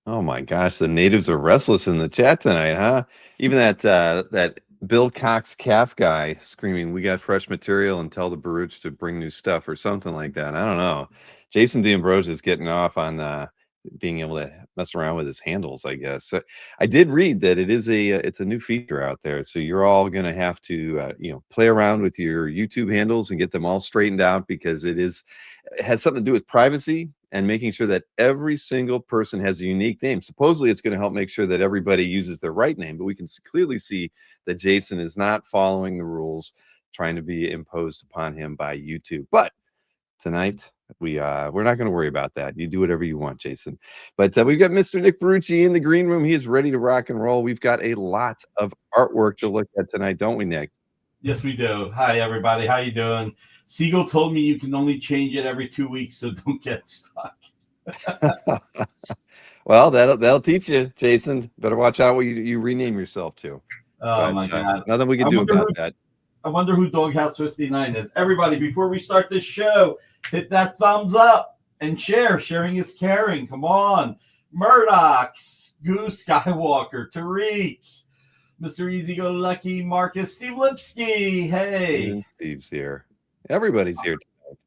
Oh my gosh, the natives are restless in the chat tonight, huh? Even that Bill Cox calf guy screaming, "We got fresh material," and tell the Baruch to bring new stuff or something like that. I don't know. Jason D'Ambrosio is getting off on being able to mess around with his handles, I guess. So I did read that it's a new feature out there, so you're all going to have to play around with your YouTube handles and get them all straightened out because it has something to do with privacy and making sure that every single person has a unique name. Supposedly, it's going to help make sure that everybody uses their right name, but we can clearly see that Jason is not following the rules trying to be imposed upon him by YouTube. But tonight, we're not going to worry about that. You do whatever you want, Jason. But we've got Mr. Nick Barrucci in the green room. He is ready to rock and roll. We've got a lot of artwork to look at tonight, don't we, Nick? Yes, we do. Hi, everybody. How you doing? Siegel told me you can only change it every 2 weeks, so don't get stuck. Well, that'll teach you, Jason. Better watch out what you rename yourself to. Oh, my God. Nothing we can do about that. I wonder who Doghouse 59 is. Everybody, before we start this show, hit that thumbs up and share. Sharing is caring. Come on. Murdoch, Goose Skywalker, Tariq, Mr. Easy Go Lucky, Marcus, Steve Lipsky. Hey. And Steve's here. Everybody's here tonight.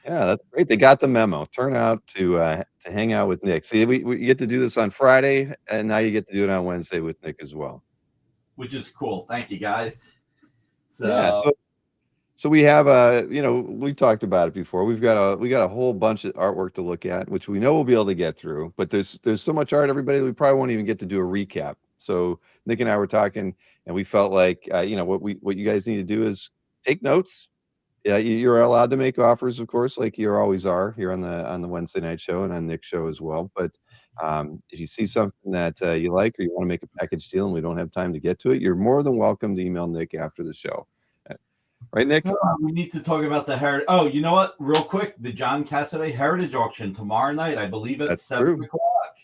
Yeah, that's great. They got the memo. Turn out to hang out with Nick. See, we get to do this on Friday, and now you get to do it on Wednesday with Nick as well. Which is cool. Thank you, guys. So we have we talked about it before. We got a whole bunch of artwork to look at, which we know we'll be able to get through. But there's so much art, everybody, that we probably won't even get to do a recap. So Nick and I were talking, and we felt like what you guys need to do is take notes. Yeah, you're allowed to make offers, of course, like you always are here on the Wednesday night show and on Nick's show as well. But if you see something that you like or you want to make a package deal and we don't have time to get to it, you're more than welcome to email Nick after the show. Right, Nick? We need to talk about the heritage. Oh, you know what? Real quick, the John Cassaday Heritage Auction tomorrow night, I believe at 7 o'clock.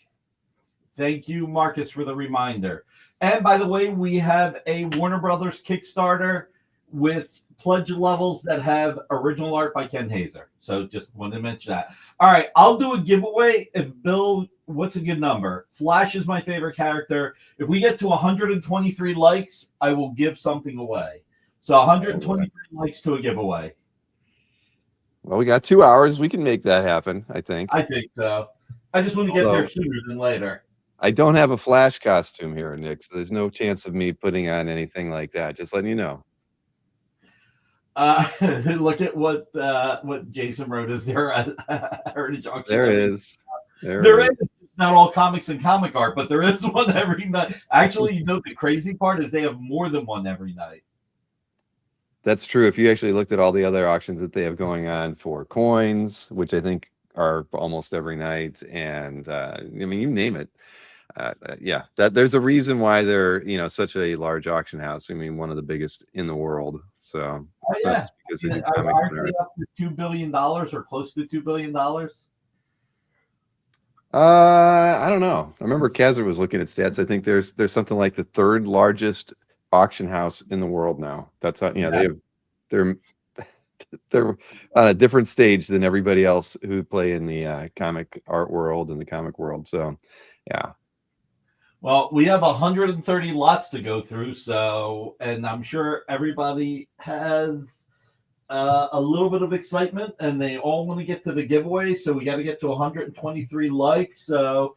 Thank you, Marcus, for the reminder. And by the way, we have a Warner Brothers Kickstarter with pledge levels that have original art by Ken Hazer. So just wanted to mention that. All right, I'll do a giveaway if Bill, what's a good number? Flash is my favorite character. If we get to 123 likes, I will give something away. So 123 likes to a giveaway. Well, we got 2 hours. We can make that happen, I think. I think so. I just want to get there sooner than later. I don't have a Flash costume here, Nick, so there's no chance of me putting on anything like that. Just letting you know. Look at what Jason wrote. Is there a Heritage Auction? There is. There is. It's not all comics and comic art, but there is one every night. Actually, you know, the crazy part is they have more than one every night. That's true. If you actually looked at all the other auctions that they have going on for coins, which I think are almost every night, and I mean, you name it. Yeah, there's a reason why they're such a large auction house. I mean, one of the biggest in the world. So yeah, because are they up to $2 billion or close to $2 billion? I don't know. I remember Kazar was looking at stats. I think there's something like the third largest auction house in the world now. That's how they're on a different stage than everybody else who play in the comic art world and the comic world. So yeah. Well, we have 130 lots to go through, so, and I'm sure everybody has a little bit of excitement, and they all want to get to the giveaway, so we got to get to 123 likes, so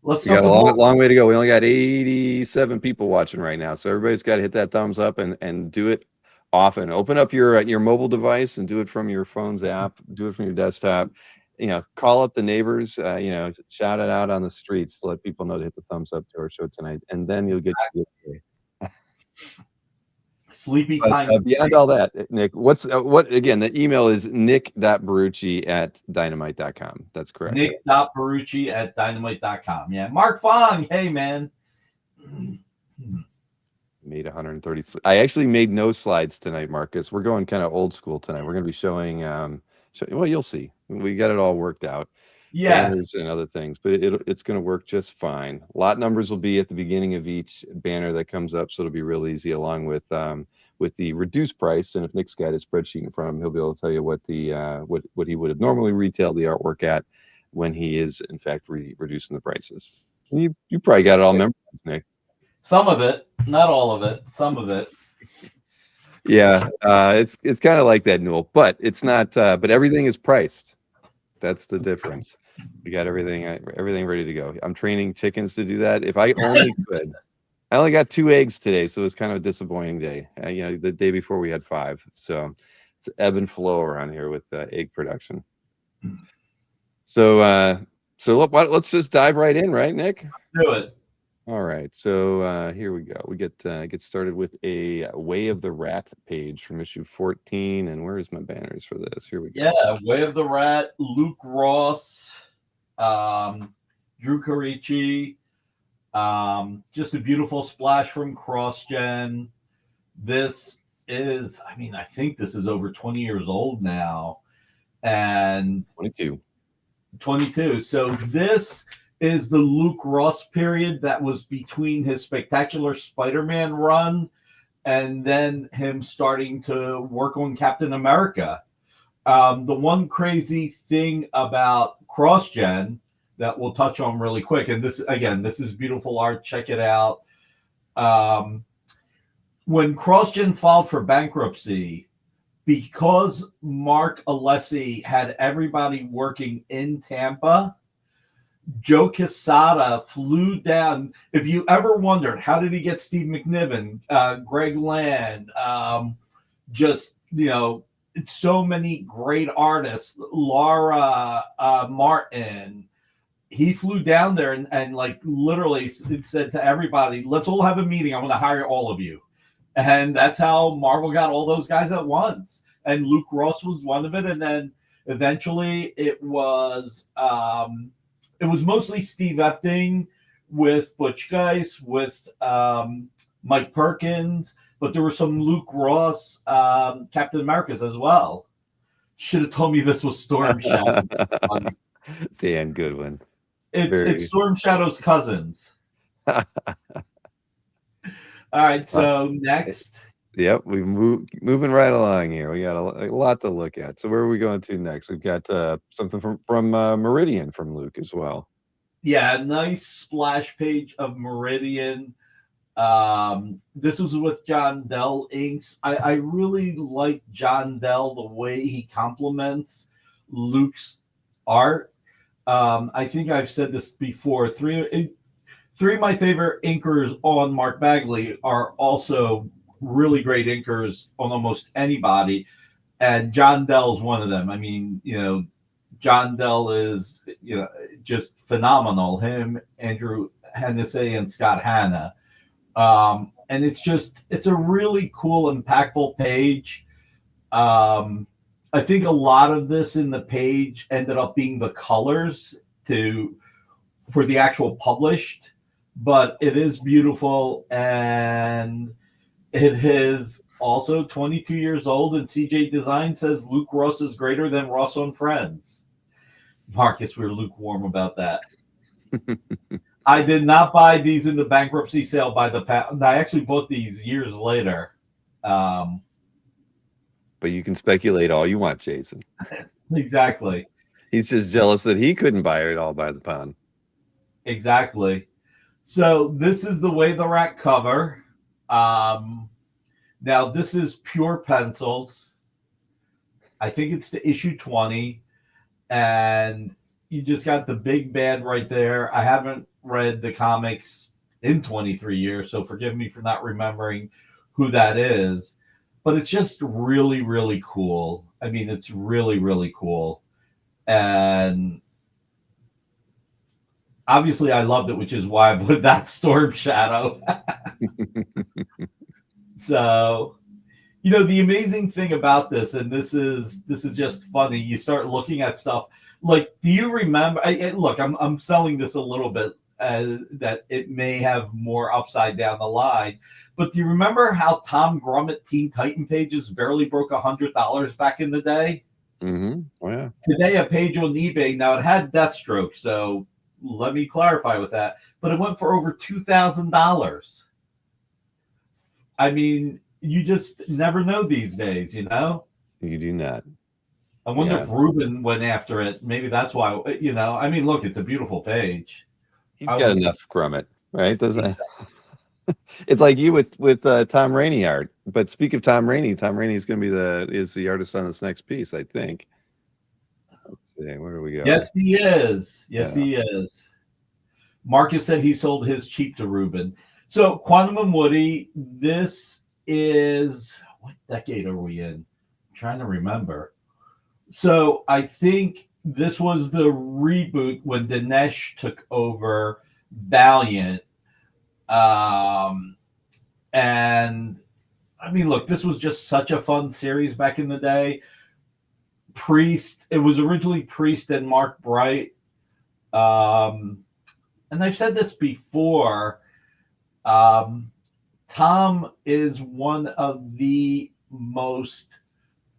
let's We got a long way to go. We only got 87 people watching right now, so everybody's got to hit that thumbs up and do it often. Open up your mobile device and do it from your phone's app. Do it from your desktop. Call up the neighbors, shout it out on the streets to let people know to hit the thumbs up to our show tonight, and then you'll get to it. Sleepy But time. beyond all that, Nick, what again? The email is nick.barrucci@dynamite.com. That's correct. Nick.Barrucci@dynamite.com. Yeah. Mark Fong. Hey, man. Made 130. I actually made no slides tonight, Marcus. We're going kind of old school tonight. We're going to be showing, well, you'll see. We got it all worked out. Yeah. Banners and other things, but it's going to work just fine. Lot numbers will be at the beginning of each banner that comes up, so it'll be real easy, along with the reduced price. And if Nick's got his spreadsheet in front of him, he'll be able to tell you what the what he would have normally retailed the artwork at when he is in fact reducing the prices. You probably got it all memorized, Nick. Some of it, not all of it. Some of it. Yeah, it's kind of like that, Newell, but it's not. But everything is priced. That's the difference. We got everything ready to go. I'm training chickens to do that. If I only could. I only got 2 eggs today, so it's kind of a disappointing day. The day before we had 5, so it's ebb and flow around here with egg production. So let's just dive right in, right, Nick? Do it. All right, so here we go. We get started with a Way of the Rat page from issue 14, and where's my banners for this? Here we go. Yeah, Way of the Rat, Luke Ross, Drew Caricci, just a beautiful splash from CrossGen. This is, I think this is over 20 years old now, and 22. So this is the Luke Ross period that was between his Spectacular Spider-Man run and then him starting to work on Captain America. The one crazy thing about CrossGen that we'll touch on really quick, and this is beautiful art. Check it out. When CrossGen filed for bankruptcy, because Mark Alessi had everybody working in Tampa, Joe Quesada flew down. If you ever wondered how did he get Steve McNiven, Greg Land, so many great artists, Laura Martin, he flew down there and like literally said to everybody, let's all have a meeting. I'm going to hire all of you. And that's how Marvel got all those guys at once. And Luke Ross was one of it. And then eventually it was mostly Steve Epting with Butch Guice, with Mike Perkins, but there were some Luke Ross Captain Americas as well. Should have told me this was Storm Shadow. Dan Goodwin. It's Storm Shadow's cousins. All right, so next. Yep, we moving right along here. We got a lot to look at. So where are we going to next? We've got something from Meridian from Luke as well. Yeah, nice splash page of Meridian. This was with John Dell inks. I really like John Dell, the way he complements Luke's art. I think I've said this before. Three of my favorite inkers on Mark Bagley are also really great inkers on almost anybody, and John Dell's one of them. I mean, John Dell is just phenomenal. Him, Andrew Hennessy, and Scott Hanna. And it's a really cool, impactful page. I think a lot of this in the page ended up being the colors for the actual published, but it is beautiful, and it is also 22 years old, and CJ Design says Luke Ross is greater than Ross on Friends. Marcus, we're lukewarm about that. I did not buy these in the bankruptcy sale by the pound. I actually bought these years later. But you can speculate all you want, Jason. Exactly. He's just jealous that he couldn't buy it all by the pound. Exactly. So this is the Way the Rat cover. Now this is pure pencils. I think it's to issue 20. And you just got the big bad right there. I haven't read the comics in 23 years, so forgive me for not remembering who that is. But it's just really, really cool. I mean, it's really, really cool. And obviously I loved it, which is why I put that Storm Shadow. So the amazing thing about this, and this is just funny. You start looking at stuff like, do you remember? Look, I'm selling this a little bit that it may have more upside down the line, but do you remember how Tom Grummett Teen Titan pages barely broke $100 back in the day? Mm-hmm. Oh, yeah. Today, a page on eBay, now it had Deathstroke, so let me clarify with that, but it went for over $2,000. I mean, you just never know these days, You do not. I wonder if Ruben went after it. Maybe that's why, I mean, look, it's a beautiful page. He's got enough Grummett, right? Doesn't it's like you with Tom Rainey art. But speak of Tom Rainey is going to be the artist on this next piece, I think. Let's see, where do we go? Yes, he is. Yes, he is. Marcus said he sold his cheap to Ruben. So Quantum and Woody, this is, what decade are we in? I'm trying to remember. So I think this was the reboot when Dinesh took over Valiant. And I mean, look, this was just such a fun series back in the day. Priest, it was originally Priest and Mark Bright. And I've said this before. Tom is one of the most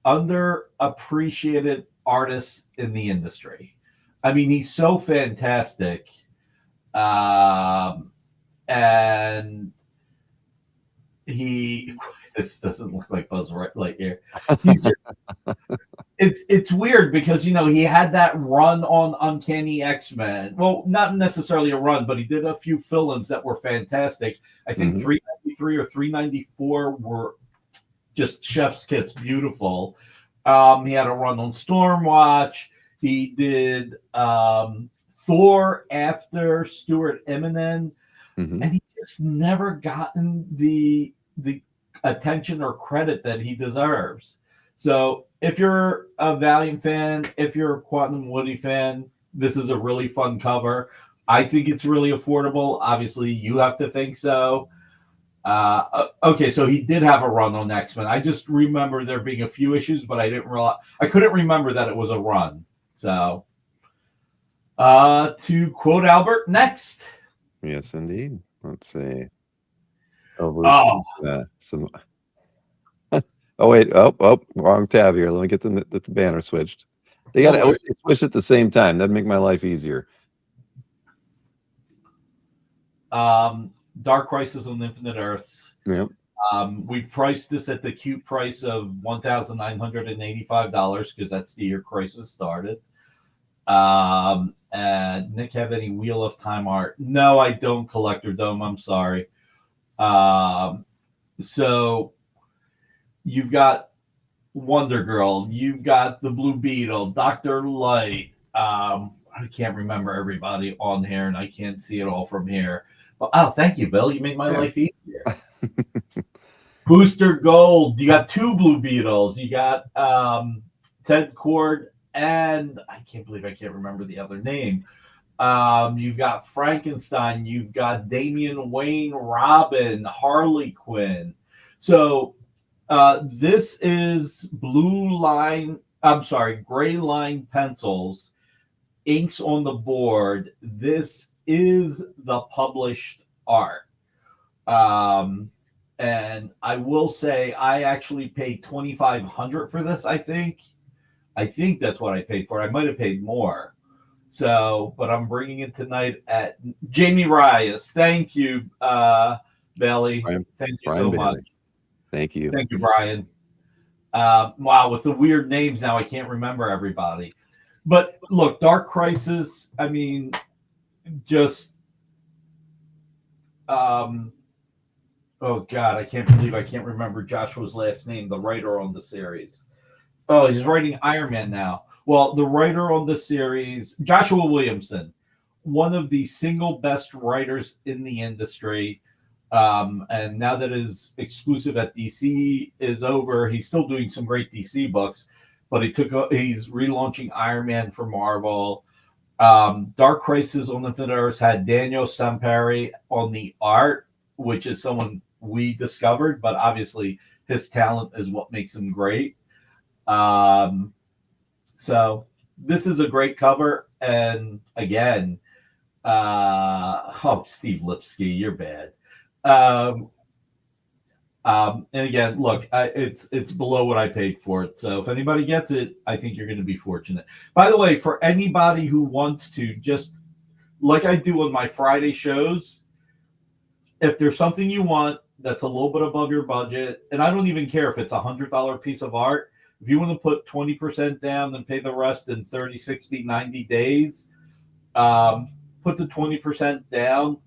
underappreciated artists in the industry. I mean, he's so fantastic. And this doesn't look like Buzz Lightyear. It's weird because he had that run on Uncanny X-Men. Well, not necessarily a run, but he did a few fill-ins that were fantastic. I think 393 or 394 were just chef's kiss, beautiful. He had a run on Stormwatch. He did Thor after Stuart Eminem, and he just never gotten the attention or credit that he deserves. So if you're a Valiant fan, if you're a Quantum Woody fan, this is a really fun cover. I think it's really affordable. Obviously, you have to think so. Okay, so he did have a run on X-Men. I just remember there being a few issues, but I couldn't remember that it was a run. So, to quote Albert, next. Yes, indeed. Let's see. Oh wait! Oh, wrong tab here. Let me get the banner switched. They got to switch at the same time. That'd make my life easier. Dark Crisis on Infinite Earths. Yep. We priced this at the cute price of $1,985 because that's the year Crisis started. And Nick, have any Wheel of Time art? No, I don't, Collector Dome. I'm sorry. So you've got Wonder Girl, you've got the Blue Beetle, Dr. Light. I can't remember everybody on here, and I can't see it all from here. But, thank you, Bill. You made my life easier. Booster Gold. You got two Blue Beetles. You got Ted Cord, and I can't believe I can't remember the other name. You've got Frankenstein. You've got Damian Wayne, Robin, Harley Quinn. So this is gray line pencils, inks on the board. This is the published art. And I will say I actually paid $2,500 for this, I think. I think that's what I paid for. I might have paid more. So, but I'm bringing it tonight at Jamie Rias. Thank you, Bailey. Thank you so much. Thank you. Thank you, Brian. Wow, with the weird names now, I can't remember everybody. But look, Dark Crisis, I mean, just oh God, I can't believe I can't remember Joshua's last name, the writer on the series. Oh, he's writing Iron Man now. Well, the writer on the series, Joshua Williamson, one of the single best writers in the industry. And now that his exclusive at DC is over, he's still doing some great DC books, but he's relaunching Iron Man for Marvel. Dark Crisis on Infinite Earths had Daniel Sampari on the art, which is someone we discovered, but obviously his talent is what makes him great. So this is a great cover. And again, Steve Lipsky, you're bad. And again, look, it's below what I paid for it. So if anybody gets it, I think you're going to be fortunate. By the way, for anybody who wants to, just like I do on my Friday shows, if there's something you want that's a little bit above your budget, and I don't even care if it's $100 piece of art, if you want to put 20% down and pay the rest in 30, 60, 90 days, put the 20% down.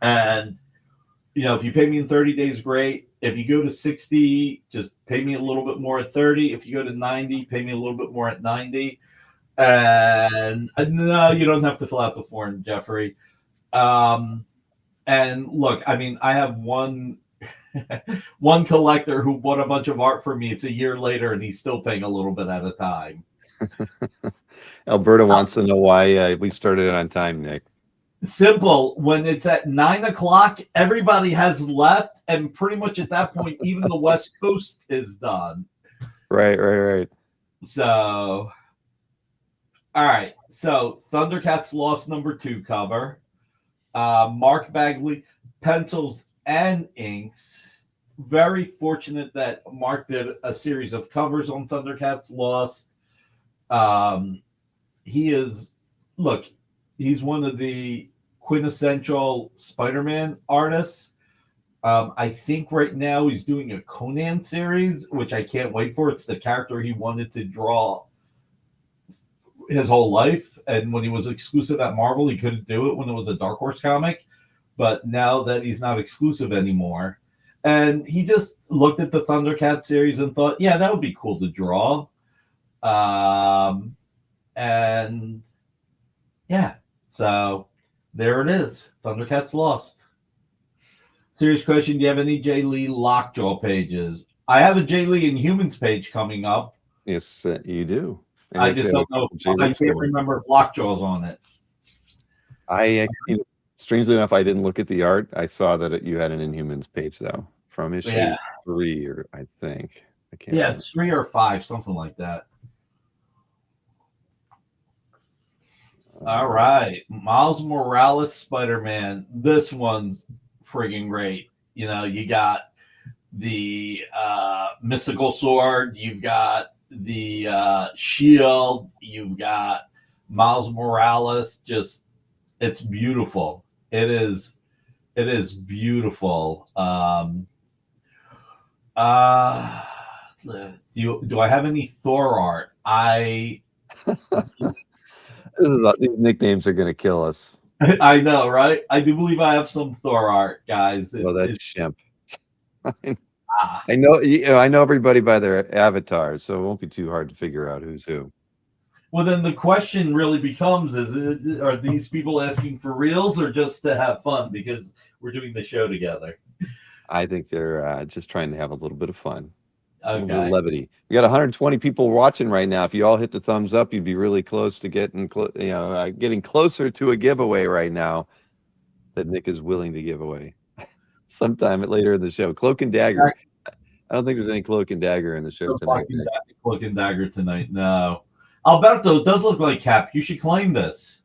And, if you pay me in 30 days, great. If you go to 60, just pay me a little bit more at 30. If you go to 90, pay me a little bit more at 90. And no, you don't have to fill out the form, Jeffrey. And look, I mean, I have one collector who bought a bunch of art for me. It's a year later, and he's still paying a little bit at a time. Alberta wants to know why we started on time, Nick. Simple. When it's at 9 o'clock, everybody has left, and pretty much at that point, even the West Coast is done. Right. So, all right. So, Thundercats Lost #2 cover. Mark Bagley, pencils and inks. Very fortunate that Mark did a series of covers on Thundercats Lost. He's one of the quintessential Spider-Man artists. I think right now he's doing a Conan series, which I can't wait for. It's the character he wanted to draw his whole life. And when he was exclusive at Marvel, he couldn't do it when it was a Dark Horse comic. But now that he's not exclusive anymore, and he just looked at the Thundercat series and thought, yeah, that would be cool to draw. And yeah, so there it is. Thundercats Lost. Serious question. Do you have any Jay Lee Lockjaw pages? I have a Jay Lee Inhumans page coming up. Yes, you do. And I just don't know. I can't remember if Lockjaw's on it. Strangely enough, I didn't look at the art. I saw that you had an Inhumans page, though, from issue 3, or I think. I can't remember. 3 or 5, something like that. All right. Miles Morales Spider-Man. This one's friggin' great. You got the mystical sword. You've got the shield. You've got Miles Morales. Just, it's beautiful. It is beautiful. Do I have any Thor art? These nicknames are going to kill us. I know, right? I do believe I have some Thor art, guys. That's Shemp. I know everybody by their avatars, so it won't be too hard to figure out who's who. Well, then the question really becomes: are these people asking for reals or just to have fun because we're doing the show together? I think they're just trying to have a little bit of fun. Okay. A little levity. We got 120 people watching right now. If you all hit the thumbs up, you'd be really close to getting closer to a giveaway right now that Nick is willing to give away sometime later in the show. Cloak and Dagger. I don't think there's any Cloak and Dagger in the show tonight. Cloak and Dagger tonight. No. Alberto, it does look like Cap. You should claim this.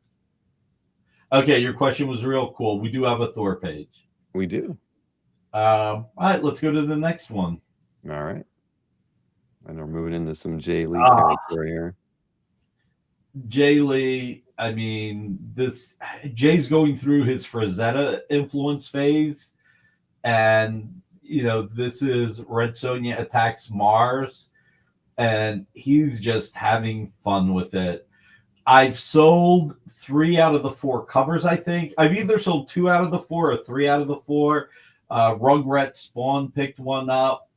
Okay, your question was real cool. We do have a Thor page. We do. All right, let's go to the next one. All right. And we're moving into some Jay Lee territory here. Jay Lee, I mean, Jay's going through his Frazetta influence phase. And, this is Red Sonja Attacks Mars. And he's just having fun with it. I've sold 3 out of the 4 covers, I think. I've either sold 2 out of the 4 or 3 out of the 4. Rugrat Spawn picked one up.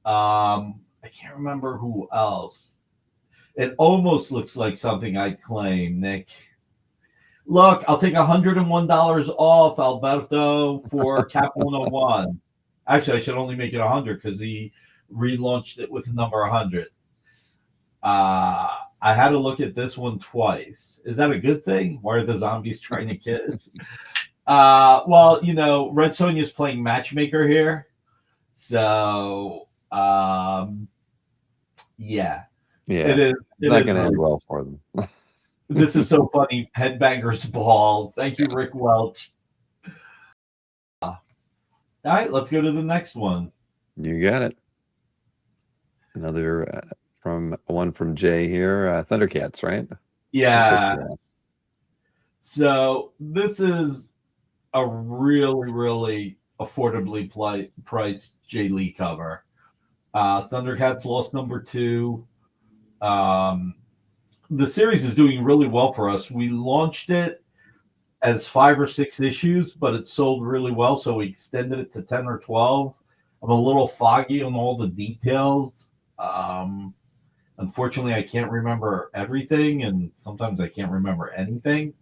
I can't remember who else. It almost looks like something I'd claim, Nick. Look, I'll take $101 off, Alberto, for Cap 101. Actually, I should only make it 100 because he relaunched it with the number 100. I had to look at this one twice. Is that a good thing? Why are the zombies trying to kids? Well, Red Sonja's playing matchmaker here. So Yeah, Yeah, it is. it's not going to end well for them. This is so funny. Headbangers Ball. Thank you, Rick Welch. All right, let's go to the next one. You got it. Another from Jay here. Thundercats, right? Yeah. So this is a really, really affordably priced Jay Lee cover. Thundercats lost number 2. The series is doing really well for us. We launched it as 5 or 6 issues, but it sold really well, so we extended it to 10 or 12. I'm a little foggy on all the details. Unfortunately, I can't remember everything, and sometimes I can't remember anything.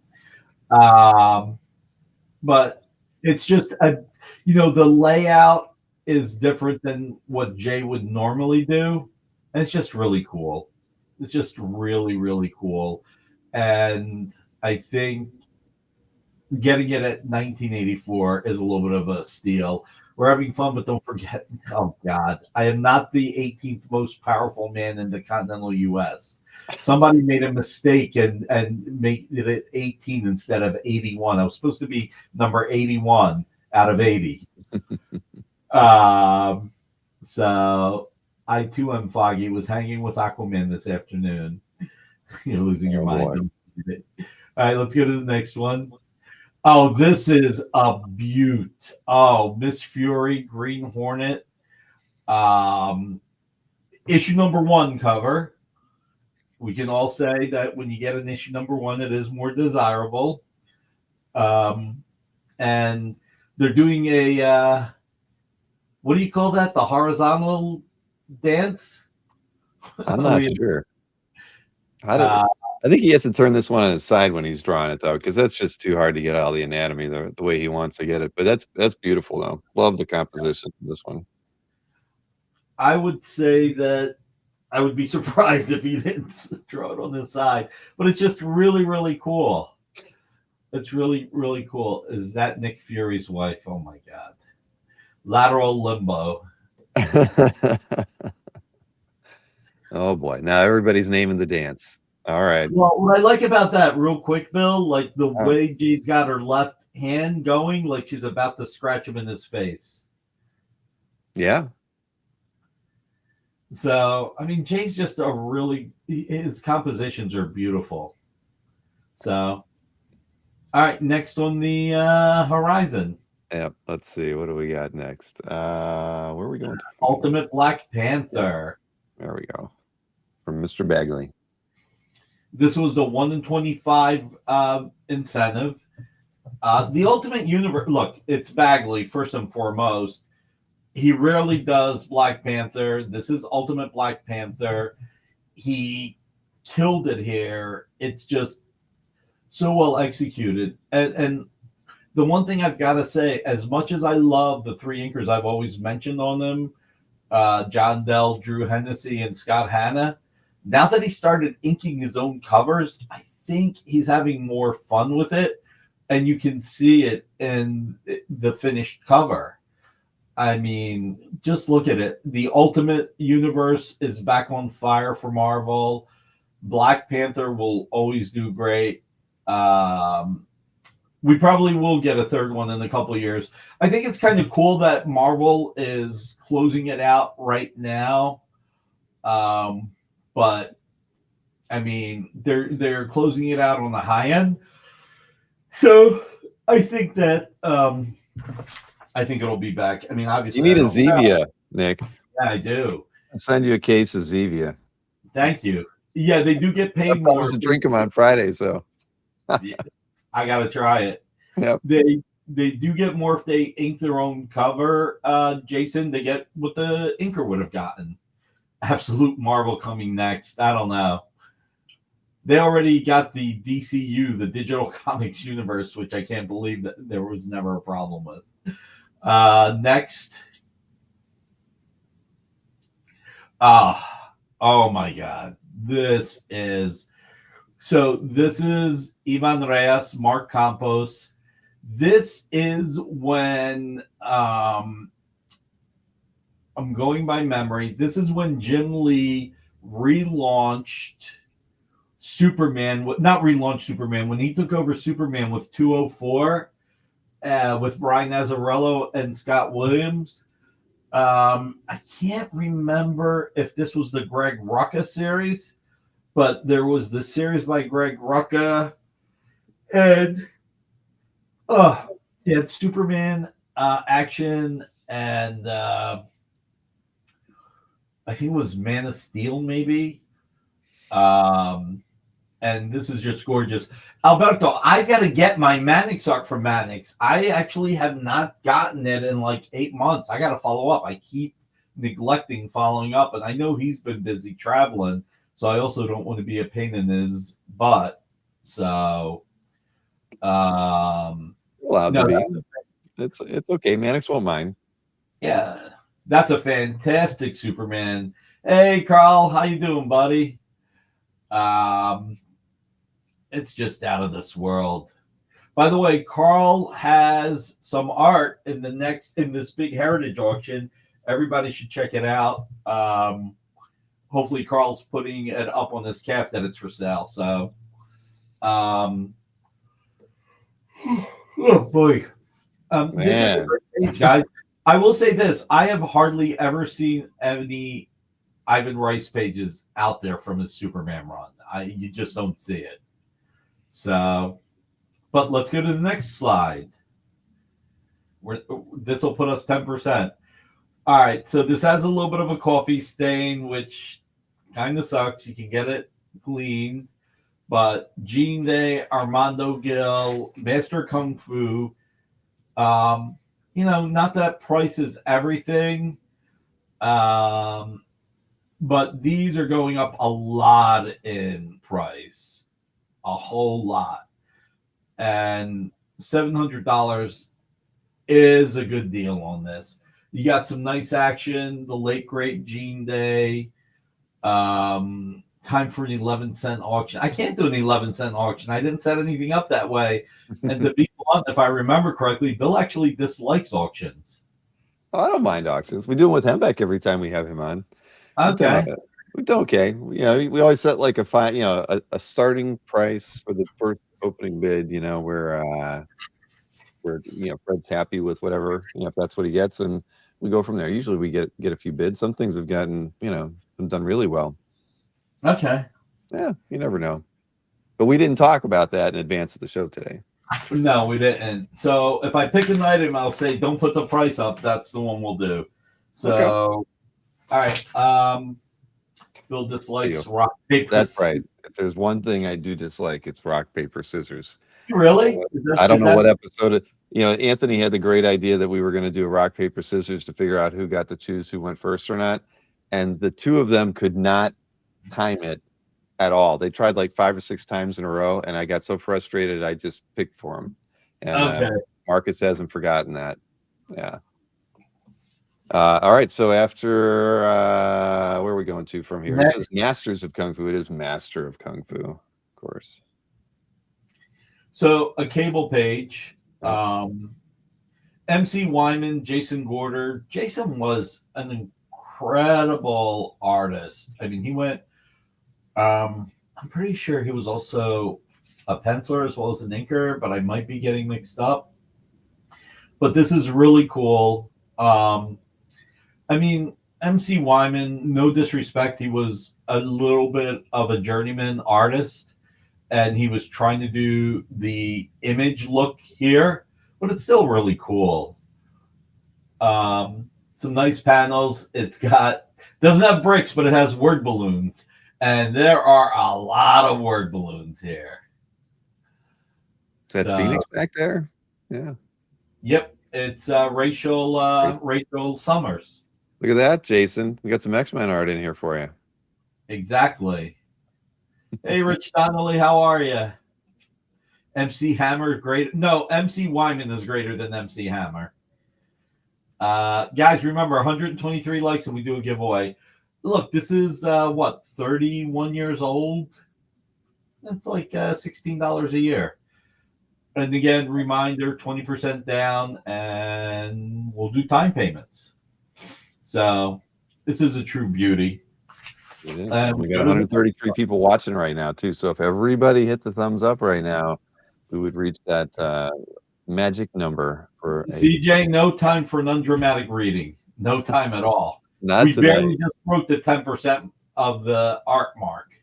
But it's just the layout is different than what Jay would normally do, and it's just really cool. It's just really, really cool, and I think getting it at 1984 is a little bit of a steal. We're having fun, but don't forget, oh God, I am not the 18th most powerful man in the continental U.S. Somebody made a mistake and made it 18 instead of 81. I was supposed to be number 81 out of 80. So I too am foggy. Was hanging with Aquaman this afternoon. You're losing your mind. All right, let's go to the next one. Oh, this is a beaut. Oh, Miss Fury, Green Hornet. Issue number 1 cover. We can all say that when you get an issue number 1, it is more desirable. And they're doing a what do you call that? The horizontal dance? I'm not sure. I think he has to turn this one on his side when he's drawing it, though, because that's just too hard to get all the anatomy the way he wants to get it. But that's beautiful, though. Love the composition of this one. I would say that I would be surprised if he didn't draw it on his side, but it's just really, really cool. It's really, really cool. Is that Nick Fury's wife? Oh my God. Lateral limbo. Oh boy. Now everybody's naming the dance. All right. Well, what I like about that, real quick, Bill, like the way Jay's got her left hand going, like she's about to scratch him in his face. Yeah. So, I mean, Jay's just his compositions are beautiful. So, all right, next on the horizon. Yep. Let's see. What do we got next? Where are we going to? Ultimate Black Panther. There we go. From Mr. Bagley. This was the 1 in 25 incentive. The Ultimate Universe, look, it's Bagley, first and foremost. He rarely does Black Panther. This is Ultimate Black Panther. He killed it here. It's just so well executed. And the one thing I've got to say, as much as I love the 3 inkers I've always mentioned on them, John Dell, Drew Hennessy, and Scott Hanna, now that he started inking his own covers, I think he's having more fun with it. And you can see it in the finished cover. I mean, just look at it. The Ultimate Universe is back on fire for Marvel. Black Panther will always do great. We probably will get a third one in a couple of years. I think it's kind of cool that Marvel is closing it out right now. But I mean, they're closing it out on the high end. So I think that I think it'll be back. I mean, obviously, you need a Zevia, Nick. Yeah, I do. I'll send you a case of Zevia. Thank you. Yeah, they do get paid more. I was to drink them on Friday, so yeah, I gotta try it. Yep. They do get more if they ink their own cover. Jason, they get what the inker would have gotten. Absolute Marvel coming next. I don't know. They already got the DCU, the Digital Comics Universe, which I can't believe that there was never a problem with. Next. Oh my God. This is Ivan Reyes, Mark Campos. This is when I'm going by memory. This is when Jim Lee relaunched Superman. Not relaunched Superman. When he took over Superman with 204, with Brian Azzarello and Scott Williams. I can't remember if this was the Greg Rucka series, but there was the series by Greg Rucka, and yeah, Superman action, and I think it was Man of Steel, maybe. And this is just gorgeous. Alberto, I got to get my Mannix art from Mannix. I actually have not gotten it in like 8 months. I got to follow up. I keep neglecting following up, and I know he's been busy traveling, so I also don't want to be a pain in his butt. So, allowed to be. It's okay. Mannix won't mind. Yeah, that's a fantastic Superman. Hey, Carl, how you doing, buddy? It's just out of this world. By the way, Carl has some art in this big heritage auction. Everybody should check it out. Hopefully Carl's putting it up on this calf that it's for sale. So oh boy. This is a great page, guys. I will say this. I have hardly ever seen any Ivan Rice pages out there from his Superman run. You just don't see it. So, but let's go to the next slide. This will put us 10%. All right, so this has a little bit of a coffee stain, which kind of sucks. You can get it clean, but Gene Day, Armando Gil, Master Kung Fu. Not that price is everything, but these are going up a lot in price. A whole lot, and $700 is a good deal on this. You got some nice action. The late great Gene Day. Time for an 11-cent auction. I can't do an 11-cent auction. I didn't set anything up that way. And to be blunt, if I remember correctly, Bill actually dislikes auctions. Oh, I don't mind auctions. We do them with Hembeck every time we have him on. Okay. We do okay. We always set like a starting price for the first opening bid. Where Fred's happy with whatever if that's what he gets, and we go from there. Usually we get a few bids. Some things have gotten been done really well. Okay. Yeah, you never know. But we didn't talk about that in advance of the show today. No, we didn't. So if I pick an item, I'll say don't put the price up. That's the one we'll do. So, okay. All right. Bill dislikes rock, paper. That's right. If there's one thing I do dislike, it's rock, paper, scissors. Really? I don't know what episode. Anthony had the great idea that we were going to do a rock, paper, scissors to figure out who got to choose who went first or not. And the two of them could not time it at all. They tried like 5 or 6 times in a row, and I got so frustrated I just picked for them. And Marcus hasn't forgotten that. Yeah. All right, so after where are we going to from here? It says Masters of Kung Fu. It is Master of Kung Fu, of course. So a cable page. MC Wyman, Jason Gorder. Jason was an incredible artist. I mean, he went. I'm pretty sure he was also a penciler as well as an inker, but I might be getting mixed up. But this is really cool. I mean, MC Wyman, no disrespect, he was a little bit of a journeyman artist, and he was trying to do the image look here, but it's still really cool. Some nice panels. Doesn't have bricks, but it has word balloons, and there are a lot of word balloons here. Is that Phoenix back there? Yeah. Yep, it's Rachel Summers. Look at that, Jason. We got some X-Men art in here for you. Exactly. Hey, Rich Donnelly, how are you? MC Hammer, great. No, MC Wyman is greater than MC Hammer. Guys, remember, 123 likes and we do a giveaway. Look, this is, 31 years old? That's like $16 a year. And again, reminder, 20% down, and we'll do time payments. So this is a true beauty. It is. We got 133 people watching right now too. So if everybody hit the thumbs up right now, we would reach that magic number for CJ. No time for an undramatic reading. No time at all. Not we today. barely just broke the 10% of the art mark.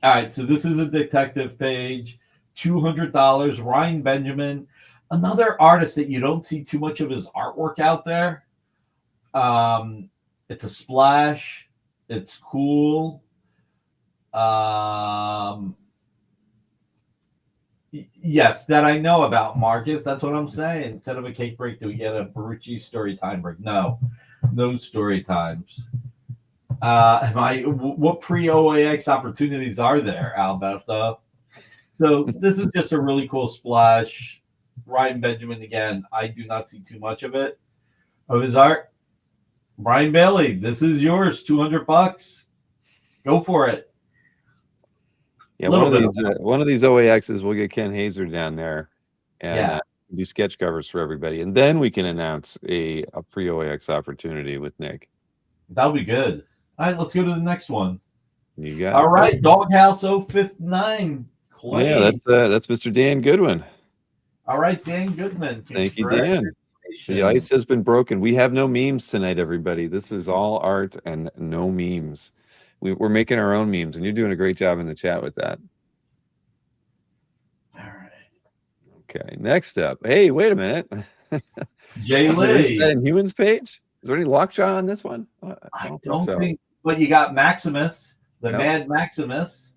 All right, so this is a detective page, $200. Ryan Benjamin, another artist that you don't see too much of his artwork out there. It's a splash. It's cool. Yes, that I know about, Marcus. That's what I'm saying. Instead of a cake break, do we get a Barrucci story time break? No story times. What pre-OAX opportunities are there, Alberto? So this is just a really cool splash. Ryan Benjamin again. I do not see too much of it of his art. Brian Bailey, this is yours. $200. Go for it. Yeah, one of these OAXs, we'll get Ken Hazer down there and do sketch covers for everybody, and then we can announce a pre-OAX opportunity with Nick. That'll be good. All right, let's go to the next one. You got all right, Doghouse 059. Yeah, that's Mr. Dan Goodwin. All right, Dan Goodman. Thank you, Dan. The ice has been broken. We have no memes tonight, everybody. This is all art and no memes. We're making our own memes, and you're doing a great job in the chat with that. All right. Okay, next up. Hey, wait a minute. Jay Lee. Is that Inhumans page? Is there any lockjaw on this one? I don't think. But you got Maximus, Mad Maximus.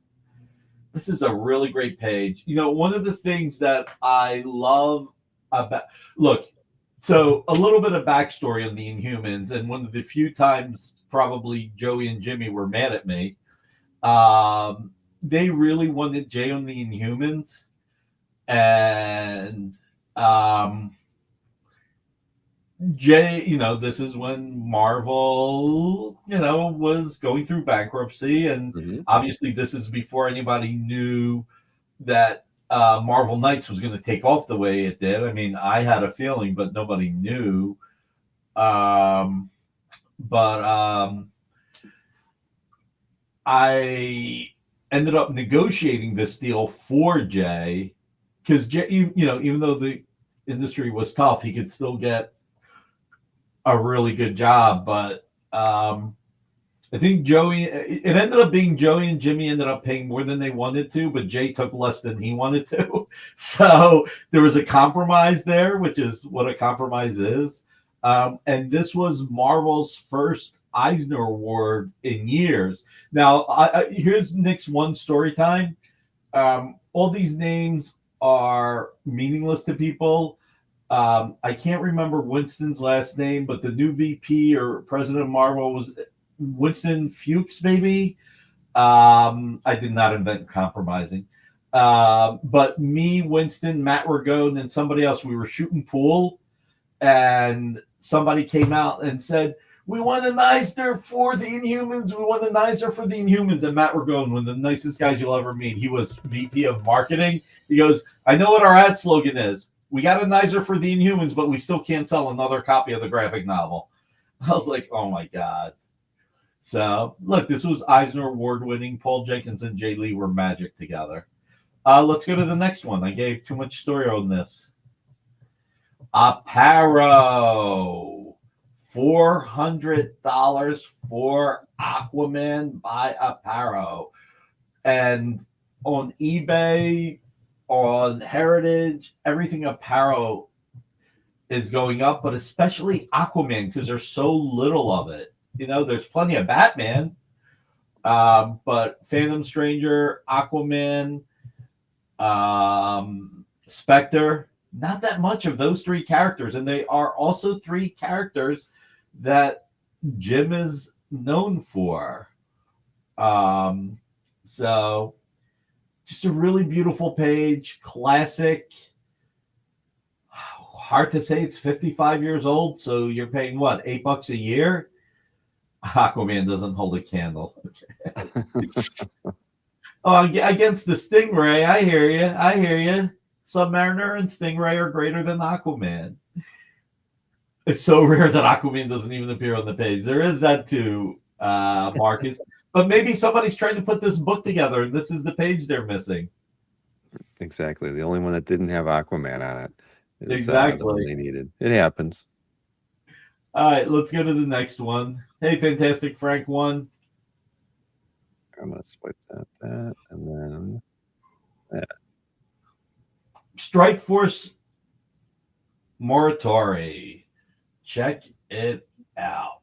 This is a really great page. You know, one of the things that I love about so a little bit of backstory on the Inhumans, and one of the few times probably Joey and Jimmy were mad at me. They really wanted Jay on the Inhumans, and Jay, this is when Marvel, was going through bankruptcy, and obviously this is before anybody knew that Marvel Knights was going to take off the way it did. I mean, I had a feeling, but nobody knew. I ended up negotiating this deal for Jay because Jay, even though the industry was tough, he could still get a really good job. But I think it ended up being Joey and Jimmy ended up paying more than they wanted to, but Jay took less than he wanted to. So there was a compromise there, which is what a compromise is. And this was Marvel's first Eisner Award in years. Now, here's Nick's one story time. All these names are meaningless to people. I can't remember Winston's last name, but the new VP or president of Marvel was Winston Fuchs, maybe. I did not invent compromising. But me, Winston, Matt Ragone, and somebody else, we were shooting pool, and somebody came out and said, "We want an Eisner for the Inhumans. We want an Eisner for the Inhumans." And Matt Ragone, one of the nicest guys you'll ever meet, he was VP of marketing. He goes, "I know what our ad slogan is. We got an Eisner for the Inhumans, but we still can't sell another copy of the graphic novel." I was like, oh my God. So look, this was Eisner Award-winning. Paul Jenkins and Jay Lee were magic together. Let's go to the next one. I gave too much story on this. Aparo. $400 for Aquaman by Aparo. And on eBay, on Heritage, everything Aparo is going up, but especially Aquaman because there's so little of it. There's plenty of Batman, but Phantom Stranger, Aquaman, Spectre, not that much of those three characters. And they are also three characters that Jim is known for. So just a really beautiful page, classic. Hard to say it's 55 years old, so you're paying what, $8 a year? Aquaman doesn't hold a candle. Okay. Against the Stingray, I hear you. Submariner and Stingray are greater than Aquaman. It's so rare that Aquaman doesn't even appear on the page. There is that too, Marcus. But maybe somebody's trying to put this book together, and this is the page they're missing. Exactly. The only one that didn't have Aquaman on it is the one Exactly. they needed. It happens. All right, let's go to the next one. Hey, Fantastic Frank 1. I'm going to swipe that, and then that. Strike Force Morituri. Check it out.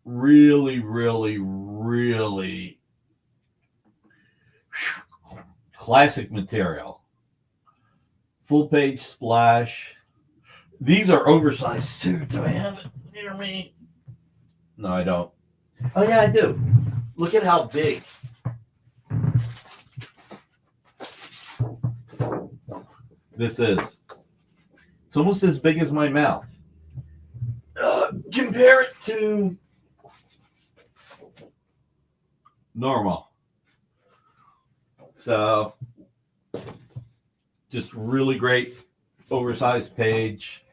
Really, really, really classic material. Full page splash. These are oversized too. Do I have it near me? No, I don't. Oh, yeah, I do. Look at how big. This is. It's almost as big as my mouth. Compare it to normal. So, just really great oversized page.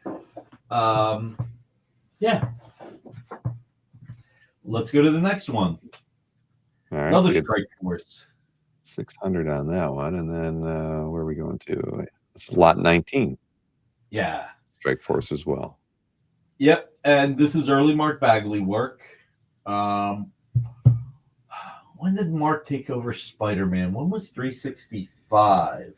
Yeah. Let's go to the next one. All right, Another so Strike Force. 600 on that one, and then where are we going to? It's lot 19. Yeah. Strike Force as well. Yep, and this is early Mark Bagley work. When did Mark take over Spider-Man? When was 365?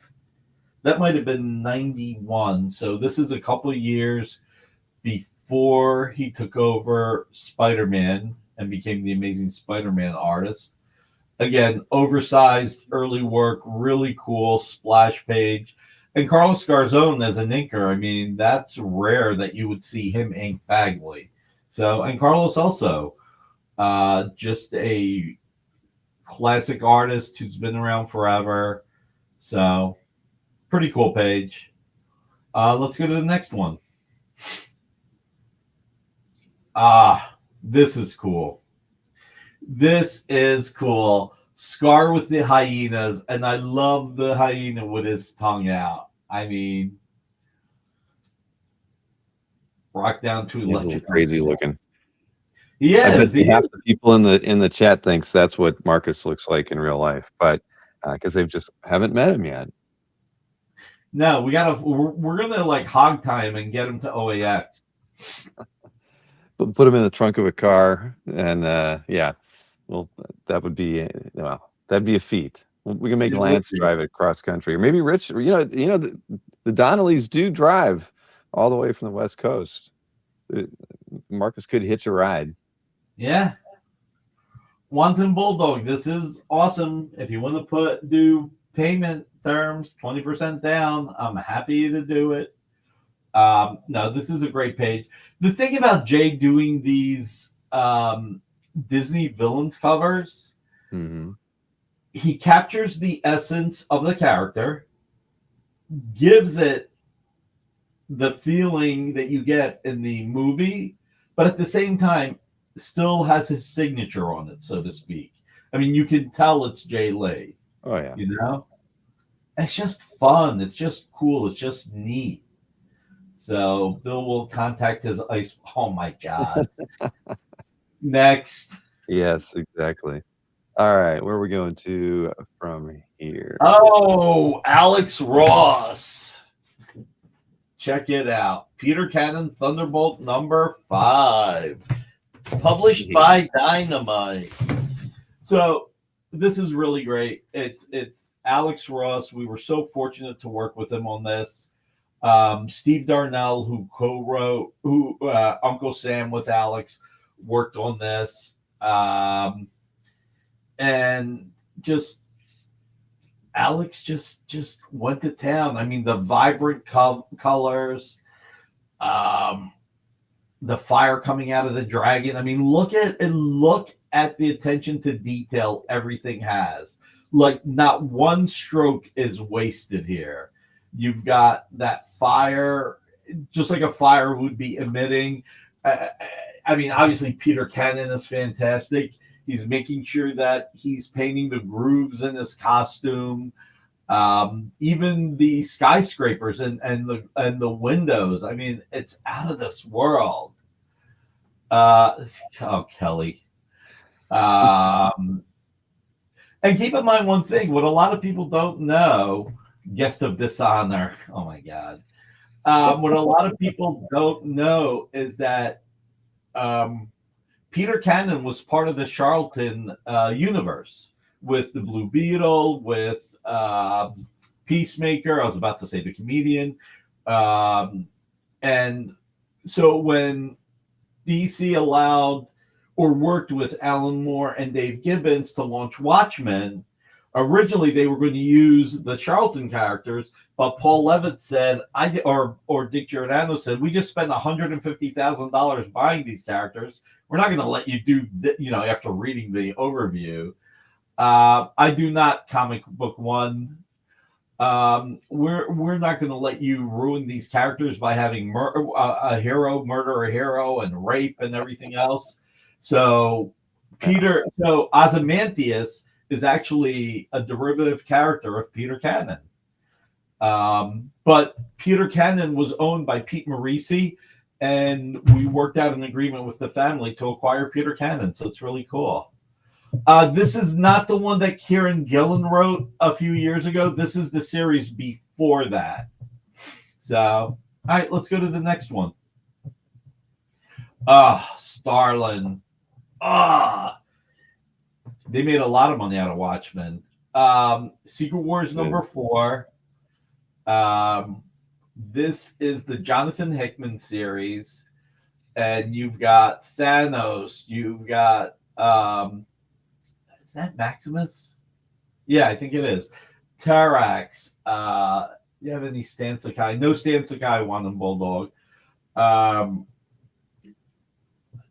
That might have been 91. So this is a couple of years before he took over Spider-Man and became the Amazing Spider-Man artist. Again, oversized early work, really cool splash page. And Carlos Garzón as an inker, I mean, that's rare that you would see him ink Bagley. So, and Carlos also, just a classic artist who's been around forever. So, pretty cool page. Let's go to the next one. This is cool. This is cool. Scar with the hyenas, and I love the hyena with his tongue out. I mean, rock down to electric. He's a little crazy looking. He is. I bet half the people in the chat thinks that's what Marcus looks like in real life, but because they've just haven't met him yet. No, we're gonna like hog tie him and get him to OAX. Put him in the trunk of a car, and yeah, well, that would be that'd be a feat. We can make Lance drive it cross country, or maybe Rich. The Donnellys do drive all the way from the West Coast. Marcus could hitch a ride. Yeah. Wanton Bulldog. This is awesome. If you want to do payment terms, 20% down, I'm happy to do it. No, this is a great page. The thing about Jay doing these Disney villains covers, he captures the essence of the character, gives it the feeling that you get in the movie, but at the same time, still has his signature on it, so to speak. I mean, you can tell it's Jay Lee. Oh, yeah. You know? It's just fun. It's just cool. It's just neat. So Bill will contact his ice. Oh, my God. Next. Yes, exactly. All right. Where are we going to from here? Oh, Alex Ross. Check it out. Peter Cannon Thunderbolt number 5. Published by Dynamite. So this is really great. It's Alex Ross. We were so fortunate to work with him on this. Steve Darnell, who co-wrote, Uncle Sam with Alex, worked on this. And just Alex just went to town. I mean, the vibrant colors, the fire coming out of the dragon. I mean, look at the attention to detail everything has. Like, not one stroke is wasted here. You've got that fire, just like a fire would be emitting. I mean, obviously, Peter Cannon is fantastic. He's making sure that he's painting the grooves in his costume. Even the skyscrapers and the windows. I mean, it's out of this world. Oh, Kelly. Um, and keep in mind one thing: what a lot of people don't know. Guest of dishonor. Oh my God. What a lot of people don't know is that Peter Cannon was part of the Charlton universe with the Blue Beetle, with Peacemaker. I was about to say the comedian. And so when DC allowed or worked with Alan Moore and Dave Gibbons to launch Watchmen, originally they were going to use the Charlton characters, but Paul Levitt said, or Dick Giordano said, we just spent $150,000 buying these characters. We're not going to let you do, after reading the overview. I do not comic book one. We're not going to let you ruin these characters by having a hero murder a hero and rape and everything else. So Ozymandias is actually a derivative character of Peter Cannon. But Peter Cannon was owned by Pete Morisi, and we worked out an agreement with the family to acquire Peter Cannon. So it's really cool. This is not the one that Kieran Gillen wrote a few years ago. This is the series before that. So, all right, let's go to the next one. Starlin. They made a lot of money out of Watchmen. Secret Wars #4. This is the Jonathan Hickman series, and you've got Thanos. You've got is that Maximus? Yeah, I think it is. Tarax. You have any Stan Sakai? No Stan Sakai, Wandom Bulldog.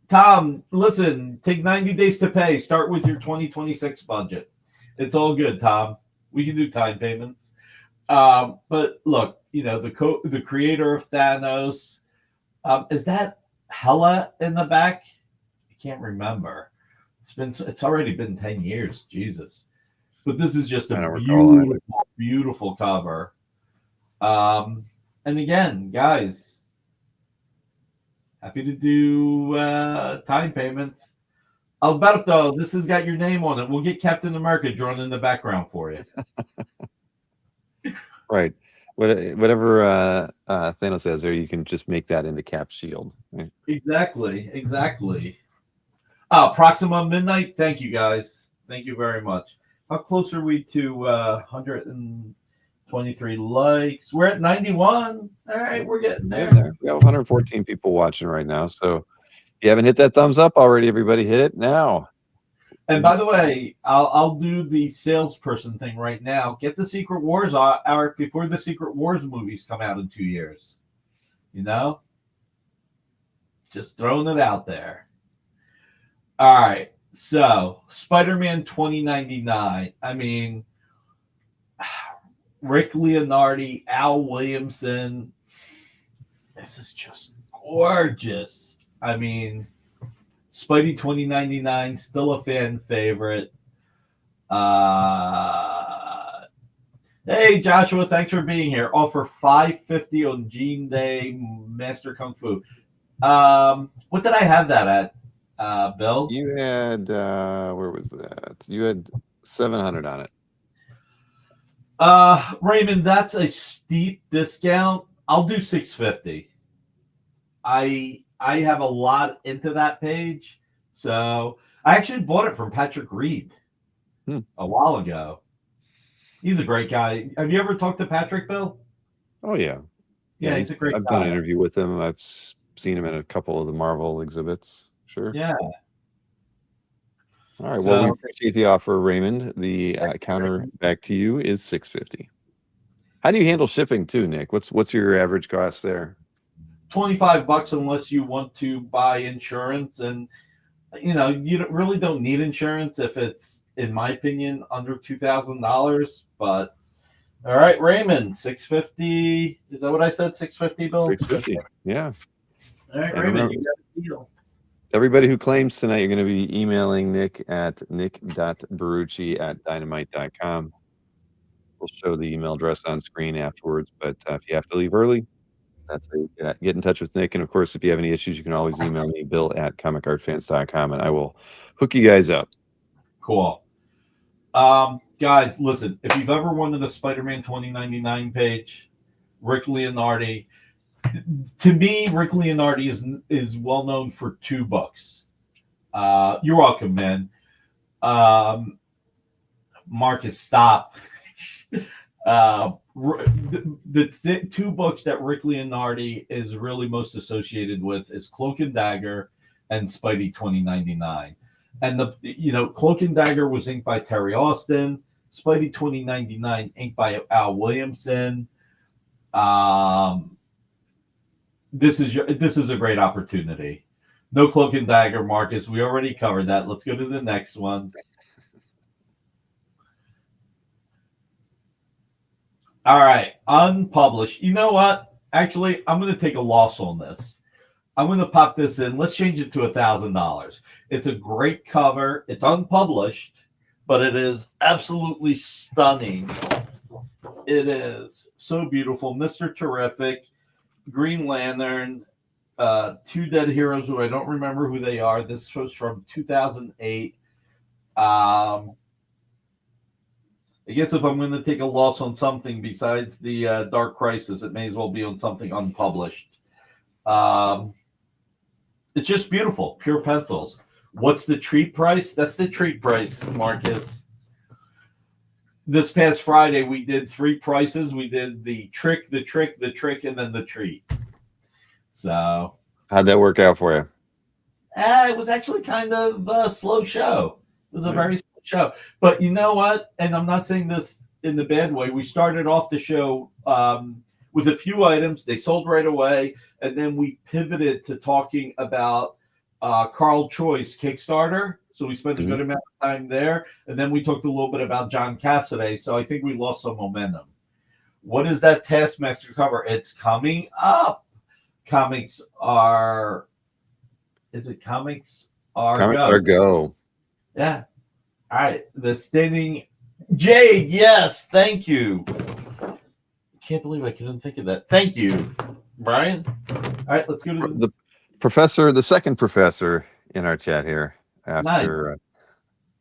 Tom, listen, take 90 days to pay. Start with your 2026 budget. It's all good, Tom. We can do time payments. But look, the creator of Thanos, is that Hela in the back? I can't remember. It's already been 10 years, Jesus. But this is just a beautiful, beautiful cover. And again, guys, happy to do time payments. Alberto, this has got your name on it. We'll get Captain America drawn in the background for you. Right. Whatever Thanos has there, you can just make that into Cap's shield. Right? Exactly. Proxima Midnight. Thank you, guys. Thank you very much. How close are we to 123 likes? We're at 91. All right, we're getting there. We have 114 people watching right now. So if you haven't hit that thumbs up already, everybody hit it now. And by the way, I'll do the salesperson thing right now. Get the Secret Wars out before the Secret Wars movies come out in 2 years. Just throwing it out there. All right. So, Spider-Man 2099. I mean, Rick Leonardi, Al Williamson. This is just gorgeous. I mean, Spidey 2099, still a fan favorite. Hey, Joshua, thanks for being here. Offer $5.50 on Gene Day Master Kung Fu. What did I have that at? Bill? You had where was that? You had 700 on it. Raymond, that's a steep discount. I'll do 650. I have a lot into that page, so I actually bought it from Patrick Reed a while ago. He's a great guy. Have you ever talked to Patrick, Bill? Oh yeah, he's a great guy. I've done an interview with him. I've seen him at a couple of the Marvel exhibits. Sure. Yeah. All right. Well, we appreciate the offer, Raymond. The counter back to you is $650. How do you handle shipping too, Nick? What's your average cost there? $25 unless you want to buy insurance, and you really don't need insurance if it's, in my opinion, under $2,000. But all right, Raymond, $650. Is that what I said? $650, Bill? $650. Yeah. All right, Raymond, you got a deal. Everybody who claims tonight, you're going to be emailing Nick at nick.barrucci@dynamite.com. we'll show the email address on screen afterwards. But if you have to leave early, that's how you get in touch with Nick. And of course, if you have any issues, you can always email me, bill@comicartfans.com, and I will hook you guys up. Cool. Guys, listen, if you've ever wanted a Spider-Man 2099 page, Rick Leonardi, to me, Rick Leonardi is well known for 2 books. You're welcome, man. Marcus, stop. The 2 books that Rick Leonardi is really most associated with is Cloak and Dagger and Spidey 2099. And Cloak and Dagger was inked by Terry Austin. Spidey 2099 inked by Al Williamson. This is a great opportunity. No Cloak and Dagger, Marcus. We already covered that. Let's go to the next one. All right, unpublished. You know what? Actually, I'm going to take a loss on this. I'm going to pop this in. Let's change it to $1,000. It's a great cover. It's unpublished, but it is absolutely stunning. It is so beautiful. Mr. Terrific, Green Lantern, 2 dead heroes who I don't remember who they are. This was from 2008. I guess if I'm going to take a loss on something besides the Dark Crisis, it may as well be on something unpublished. It's just beautiful, pure pencils. What's the treat price? That's the treat price, Marcus. This past Friday, we did 3 prices. We did the trick, the trick, the trick, and then the treat. So, how'd that work out for you? It was actually kind of a slow show. It was a very slow show. But you know what? And I'm not saying this in the bad way. We started off the show with a few items. They sold right away. And then we pivoted to talking about Carl Choi's Kickstarter. So we spent a good amount of time there. And then we talked a little bit about John Cassaday. So I think we lost some momentum. What is that Taskmaster cover? It's coming up. Comics are go. Yeah. All right. The standing Jade. Yes. Thank you. Can't believe I couldn't think of that. Thank you, Brian. All right. Let's go to the second professor in our chat here after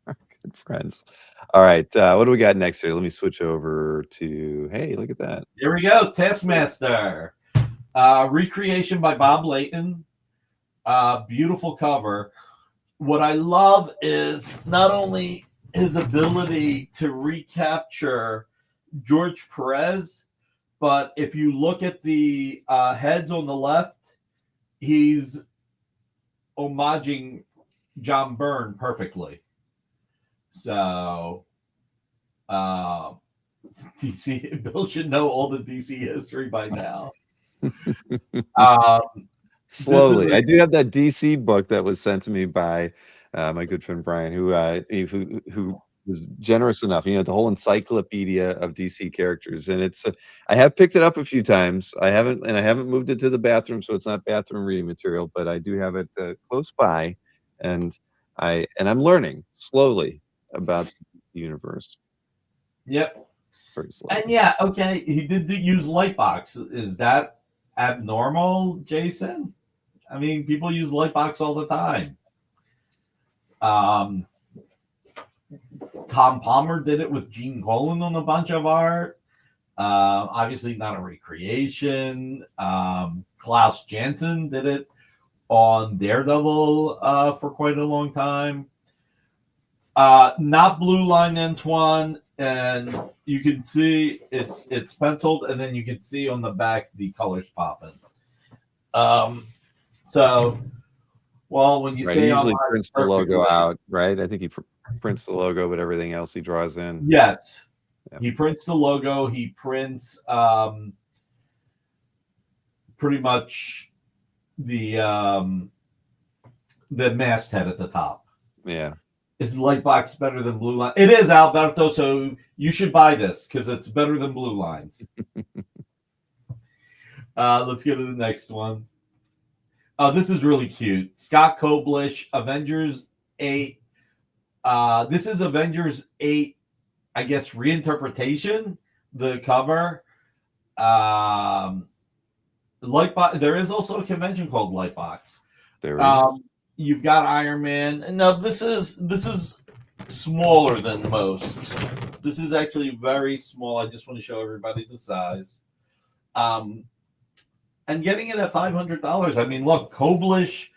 our good friends. All right. What do we got next here? Let me switch over to, hey, look at that. Here we go. Taskmaster. Recreation by Bob Layton. Beautiful cover. What I love is not only his ability to recapture George Perez, but if you look at the heads on the left, he's homaging John Byrne perfectly. So DC, Bill should know all the DC history by now. Slowly. I do have that DC book that was sent to me by my good friend Brian, who was generous enough. The whole encyclopedia of DC characters, and it's I have picked it up a few times. I haven't moved it to the bathroom, so it's not bathroom reading material. But I do have it close by, and I'm learning slowly about the universe. Yep. And yeah, okay, he did use Lightbox. Is that abnormal, Jason? I mean, people use Lightbox all the time. Tom Palmer did it with Gene Colan on a bunch of art. Obviously not a recreation. Klaus Janson did it on Daredevil for quite a long time. Not Blue Line Antoine, and you can see it's penciled, and then you can see on the back the colors popping. So, well, when you say he usually prints the logo out, right? I think he prints the logo, but everything else he draws in. Yes, he prints the logo. He prints pretty much the masthead at the top. Yeah. Is Lightbox better than Blue Line? It is, Alberto, so you should buy this because it's better than Blue Lines. Let's go to the next one. Oh, this is really cute. Scott Koblish, Avengers 8. This is Avengers 8, I guess, reinterpretation. the cover. Lightbox. There is also a convention called Lightbox. You've got Iron Man. Now this is smaller than most. This is actually very small. I just want to show everybody the size. And getting it at $500. I mean, look, Koblish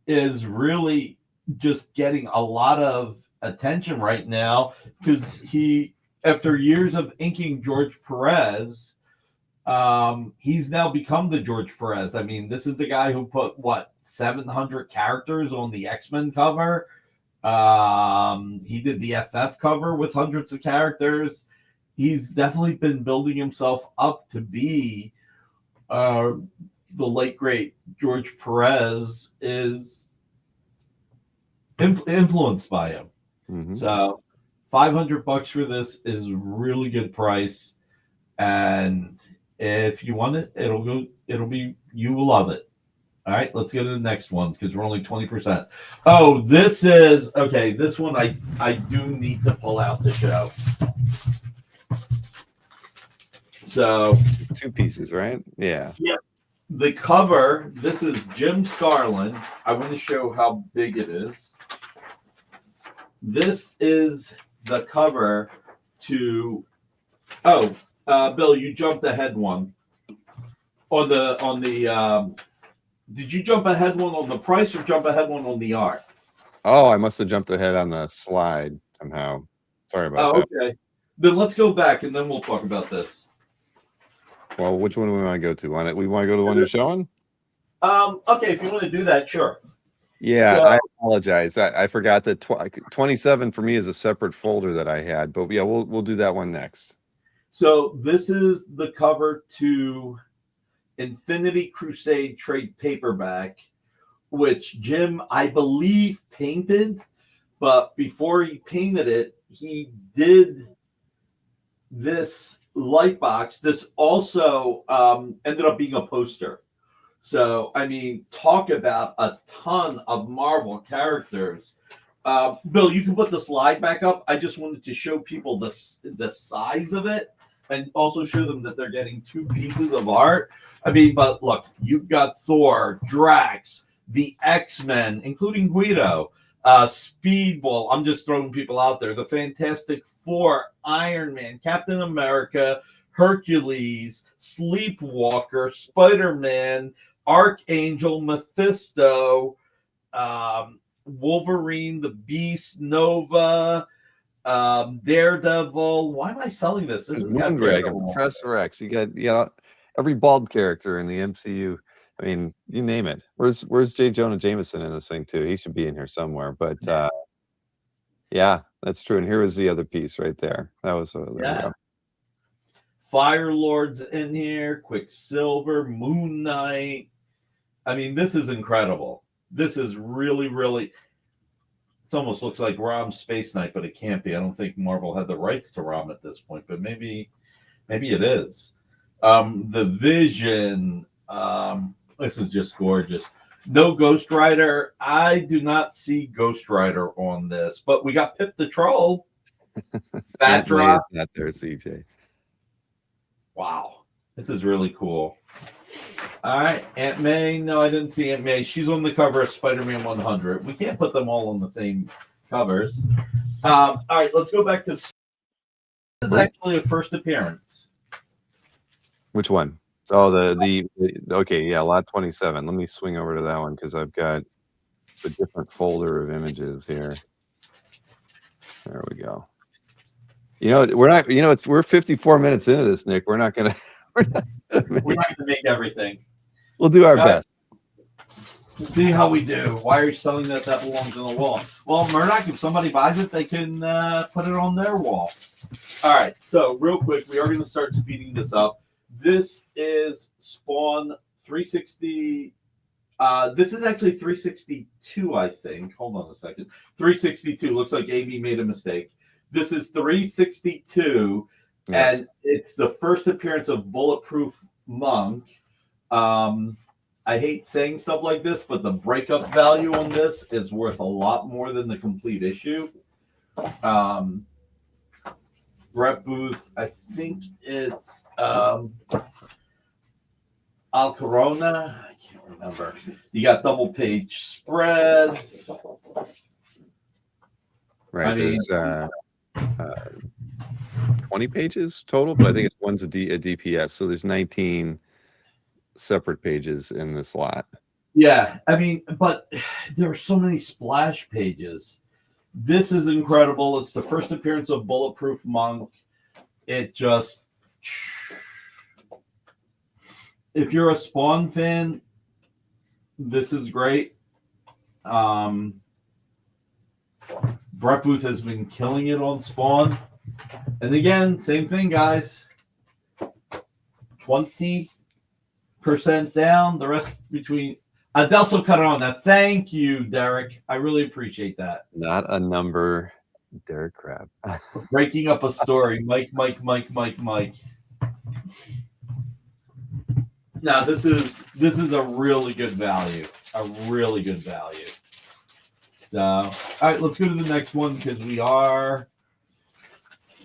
is really just getting a lot of attention right now because he, after years of inking George Perez, he's now become the George Perez. I mean, this is the guy who put 700 characters on the X-Men cover. He did the FF cover with hundreds of characters. He's definitely been building himself up to be the late great George Perez is influenced by him. Mm-hmm. So $500 for this is a really good price. And if you want it, you will love it. All right, let's go to the next one because we're only 20%. Oh, this one I do need to pull out the show. So 2 pieces, right? Yeah. Yep. The cover, this is Jim Starlin. I want to show how big it is. This is the cover to Bill, you jumped ahead one. Did you jump ahead one on the price or jump ahead one on the art? Oh, I must have jumped ahead on the slide somehow. Sorry about that. Okay. Then let's go back and then we'll talk about this. Well, which one do we want to go to? We want to go to the one you're showing? Okay, if you want to do that, sure. Yeah, so, I apologize. I forgot that 27 for me is a separate folder that I had, but yeah, we'll do that one next. So this is the cover to Infinity Crusade trade paperback, which Jim, I believe, painted, but before he painted it, he did this light box. This also ended up being a poster. So, I mean, talk about a ton of Marvel characters. Bill, you can put the slide back up. I just wanted to show people the size of it and also show them that they're getting 2 pieces of art. I mean, but look, you've got Thor, Drax, the X-Men, including Guido, Speedball. I'm just throwing people out there. The Fantastic Four, Iron Man, Captain America, Hercules, Sleepwalker, Spider-Man, Archangel, Mephisto, Wolverine, the Beast, Nova, Daredevil. Why am I selling this? This is Moondragon, Professor X. You got every bald character in the MCU. I mean, you name it. Where's J. Jonah Jameson in this thing too? He should be in here somewhere. But yeah, that's true. And here was the other piece right there. That was there we go. Fire Lord's in here, Quicksilver, Moon Knight. I mean, this is incredible. This is really, really. It almost looks like Rom's Space Knight, but it can't be. I don't think Marvel had the rights to Rom at this point, but maybe it is. The Vision. This is just gorgeous. No Ghost Rider. I do not see Ghost Rider on this, but we got Pip the Troll. Aunt May is not there, CJ. Wow, this is really cool. All right, Aunt May. No, I didn't see Aunt May. She's on the cover of Spider-Man 100. We can't put them all on the same covers. All right, let's go back to. This is actually a first appearance. Which one? Oh, the okay, yeah, lot 27. Let me swing over to that one because I've got a different folder of images here. There we go. You know, we're not. You know, we're 54 minutes into this, Nick. We're not gonna make everything. We'll do our best. See how we do. Why are you selling that? That belongs on the wall. Well, Murdoch, if somebody buys it, they can put it on their wall. All right. So real quick, we are going to start speeding this up. This is Spawn 360. This is actually 362, I think. Hold on a second. 362. Looks like AB made a mistake. This is 362, yes. And it's the first appearance of Bulletproof Monk. I hate saying stuff like this, but the breakup value on this is worth a lot more than the complete issue. Brett Booth. I think it's Al Corona. I can't remember. You got double page spreads. Right. There's 20 pages total, but I think it's one's a DPS. So there's 19 separate pages in this lot. Yeah. I mean, but there are so many splash pages. This is incredible. It's the first appearance of Bulletproof Monk. It just, if you're a Spawn fan, this is great. Brett Booth has been killing it on Spawn. And again, same thing, guys. 20% down, the rest between Adelso Carona. Thank you, Derek. I really appreciate that. Not a number, Derek Crab. Breaking up a story. Mike. Now this is a really good value. A really good value. So, all right, let's go to the next one because we are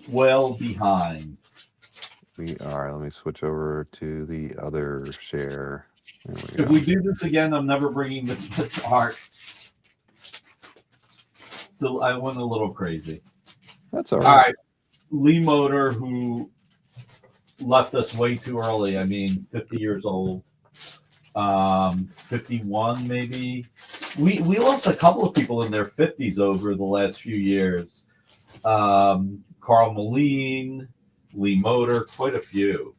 well behind. We are. Let me switch over to the other share. If we do this again, I'm never bringing this much art. So I went a little crazy. That's all right. All right. Lee Motor, who left us way too early. I mean, 50 years old. 51 maybe. We lost a couple of people in their 50s over the last few years. Carl Moline, Lee Motor, quite a few.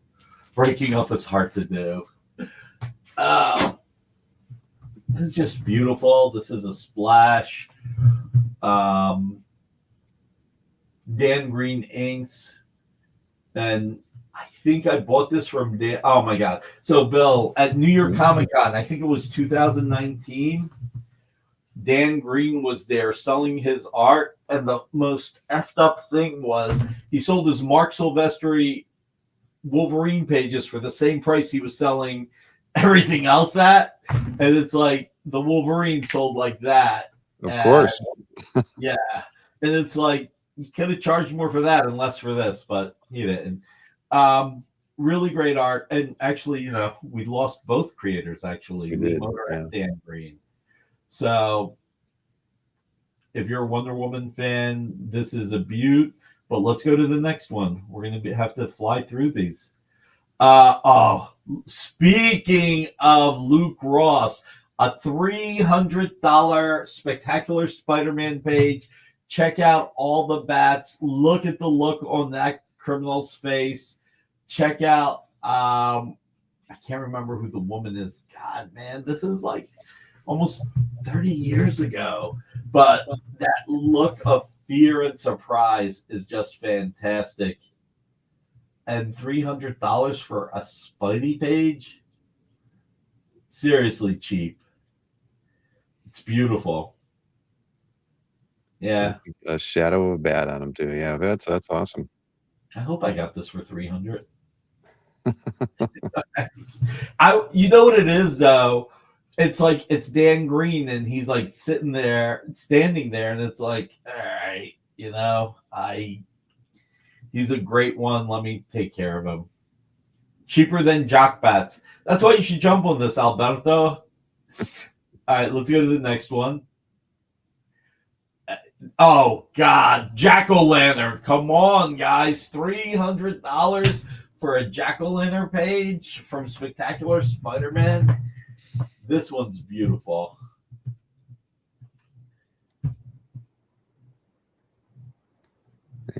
Breaking up is hard to do. This is just beautiful. This is a splash. Dan Green inks. And I think I bought this from Dan. Oh my God. So Bill, at New York Comic Con, I think it was 2019, Dan Green was there selling his art. And the most effed up thing was he sold his Mark Silvestri Wolverine pages for the same price he was selling everything else at. And it's like the Wolverine sold like that. Of course. Yeah. And it's like, you could have charged more for that and less for this, but he didn't. Really great art. And actually, you know, we lost both creators, actually. Lee Motor and Dan Green. So if you're a Wonder Woman fan, this is a beaut. But let's go to the next one. We're going to have to fly through these. Speaking of Luke Ross, a $300 Spectacular Spider-Man page. Check out all the bats. Look at the look on that criminal's face. Check out, I can't remember who the woman is. God, man, this is like almost 30 years ago. But that look of fear and surprise is just fantastic. And $300 for a Spidey page? Seriously cheap. It's beautiful. Yeah. A shadow of a bat on him too. Yeah, that's awesome. I hope I got this for $300. You know what it is though? It's like it's Dan Green and he's like standing there, and it's like, all right, you know, he's a great one. Let me take care of him. Cheaper than Jock Bats. That's why you should jump on this, Alberto. All right, let's go to the next one. Oh, God. Jack-O-Lantern. Come on, guys. $300 for a Jack-O-Lantern page from Spectacular Spider-Man. This one's beautiful.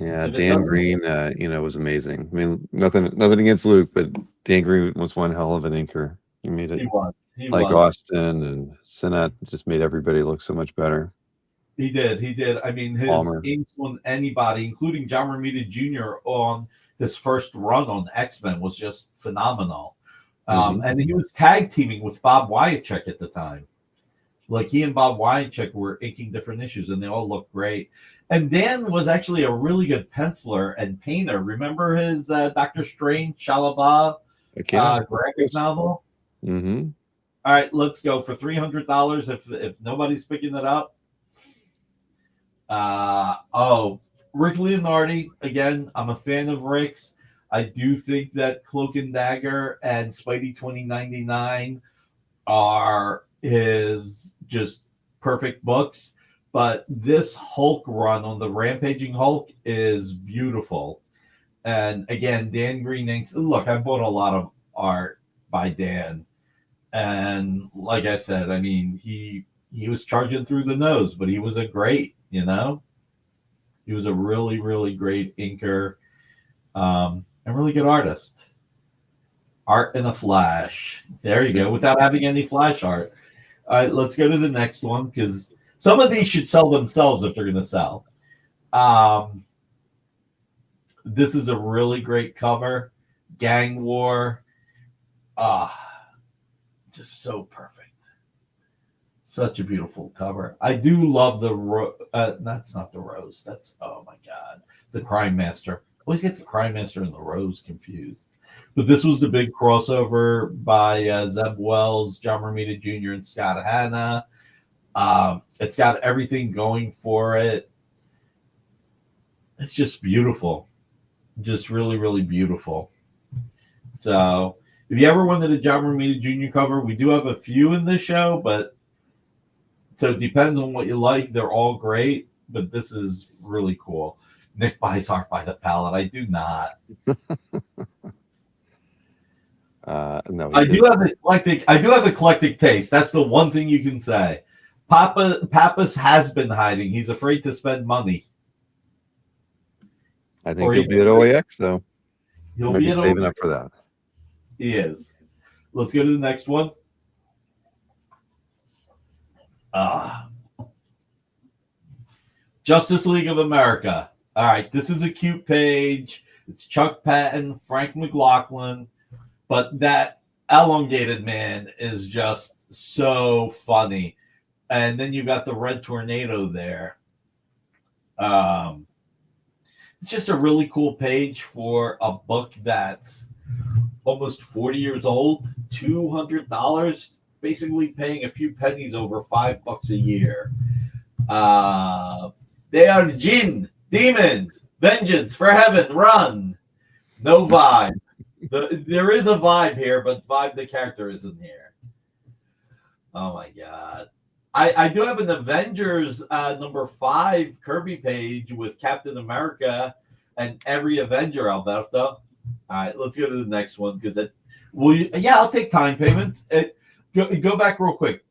Yeah, Dan Green, was amazing. I mean, nothing against Luke, but Dan Green was one hell of an inker. He made it He like was. Austin and Sinnott just made everybody look so much better. He did. I mean, his inks on anybody, including John Romita Jr. on his first run on X-Men was just phenomenal. And he was tag teaming with Bob Wyachek at the time. Like he and Bob Wyachek were inking different issues, and they all looked great. And Dan was actually a really good penciler and painter. Remember his Doctor Strange Shalaba graphic novel? Mm-hmm. All right, let's go for $300 if nobody's picking it up. Rick Leonardi, again, I'm a fan of Rick's. I do think that Cloak and Dagger and Spidey 2099 are his just perfect books. But this Hulk run on the Rampaging Hulk is beautiful. And again, Dan Green inks. Look, I bought a lot of art by Dan. And like I said, I mean, he was charging through the nose, but he was a great, he was a really, really great inker, and really good artist. Art in a flash. There you go. Without having any flash art. All right, let's go to the next one because some of these should sell themselves if they're going to sell. This is a really great cover. Gang War. Just so perfect. Such a beautiful cover. I do love the that's not the Rose. That's, oh my God, the Crime Master. Always get the Crime Master and the Rose confused. But this was the big crossover by Zeb Wells, John Romita Jr., and Scott Hanna. It's got everything going for it. It's just beautiful. Just really, really beautiful. So if you ever wanted a John Romita Jr. cover, we do have a few in this show, but so it depends on what you like. They're all great, but this is really cool. Nick buys art by the palette. I do not. No, I do have eclectic taste. That's the one thing you can say. Pappas has been hiding. He's afraid to spend money. I think he'll be at OAX, though. He'll be saving up for that. He is. Let's go to the next one. Justice League of America. All right, this is a cute page. It's Chuck Patton, Frank McLaughlin, but that elongated man is just so funny. And then you got the Red Tornado there. It's just a really cool page for a book that's almost 40 years old, $200, basically paying a few pennies over $5 a year. They are jinn, demons, vengeance for heaven, run. No vibe. There is a vibe here, but vibe the character isn't here. Oh my God. I do have an Avengers number 5 Kirby page with Captain America and every Avenger, Alberto. All right, let's go to the next one because I'll take time payments. Go back real quick.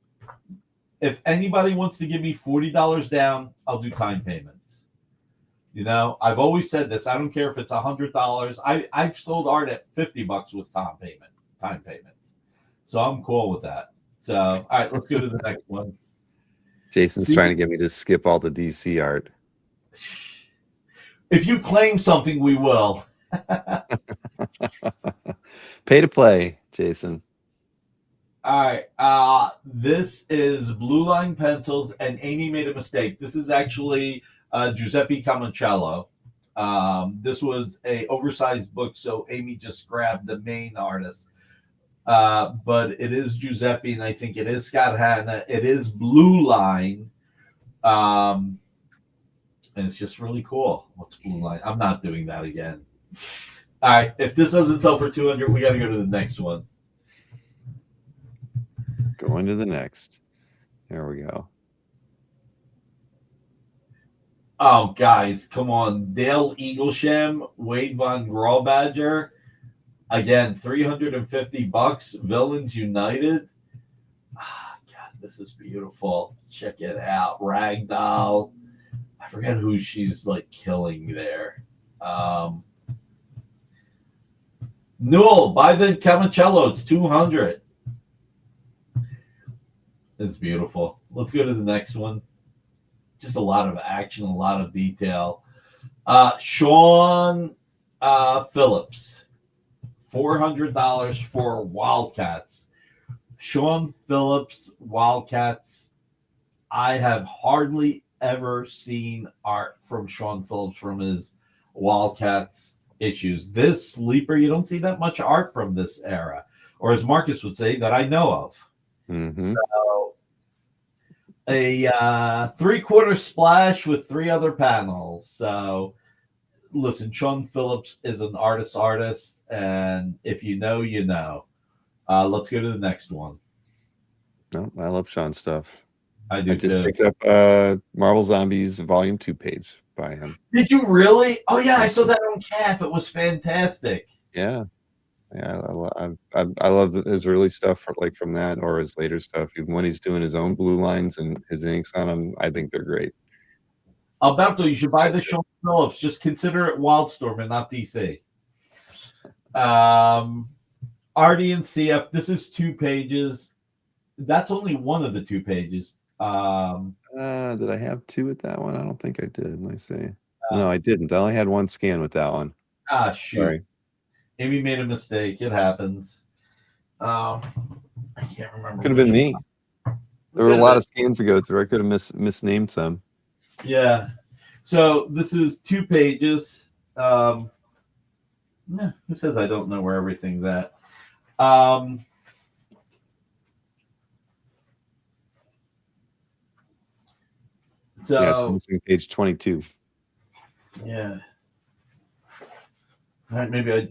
If anybody wants to give me $40 down, I'll do time payments. I've always said this. I don't care if it's $100. I've sold art at $50 with time payments. So I'm cool with that. So, all right, let's go to the next one. Jason's trying to get me to skip all the DC art. If you claim something, we will. Pay to play, Jason. All right. This is Blue Line Pencils, and Amy made a mistake. This is actually Giuseppe Camoncello. This was a oversized book, so Amy just grabbed the main artist. But it is Giuseppe, and I think it is Scott Hanna. It is Blue Line. And it's just really cool. What's Blue Line? I'm not doing that again. All right. If this doesn't sell for $200, we got to go to the next one. Going to the next. There we go. Oh, guys, come on. Dale Eaglesham, Wade Von Grawbadger. Again, $350. Villains United. God, this is beautiful. Check it out. Ragdoll. I forget who she's killing there. Newell, buy the Camoncello. It's $200. It's beautiful. Let's go to the next one. Just a lot of action, a lot of detail. Sean Phillips, $400 for Wildcats. Sean Phillips, Wildcats. I have hardly ever seen art from Sean Phillips from his Wildcats issues. This Sleeper, you don't see that much art from this era, or as Marcus would say, that I know of. Mm-hmm. So a 3/4 splash with 3 other panels. So listen, Sean Phillips is an artist, and if you know, you know. Let's go to the next one. No, I love Sean's stuff. I do just too. picked up Marvel Zombies Volume 2 page by him. Did you really? Oh yeah, I saw that on CAF. It was fantastic. Yeah, yeah, I love his early stuff, like from that or his later stuff. Even when he's doing his own blue lines and his inks on them, I think they're great. Alberto, you should buy the Sean Phillips. Just consider it Wildstorm and not DC. RD and CF. This is 2 pages. That's only one of the 2 pages. Did I have 2 with that one? I don't think I did. Let me see. No, I didn't. I only had 1 scan with that one. Shoot. Sorry. Amy made a mistake. It happens. I can't remember. Could have been me. There were a lot of scans to go through. I could have misnamed some. Yeah. So this is 2 pages. Who says I don't know where everything's at? So yeah, so page 22. Yeah. All right, maybe I.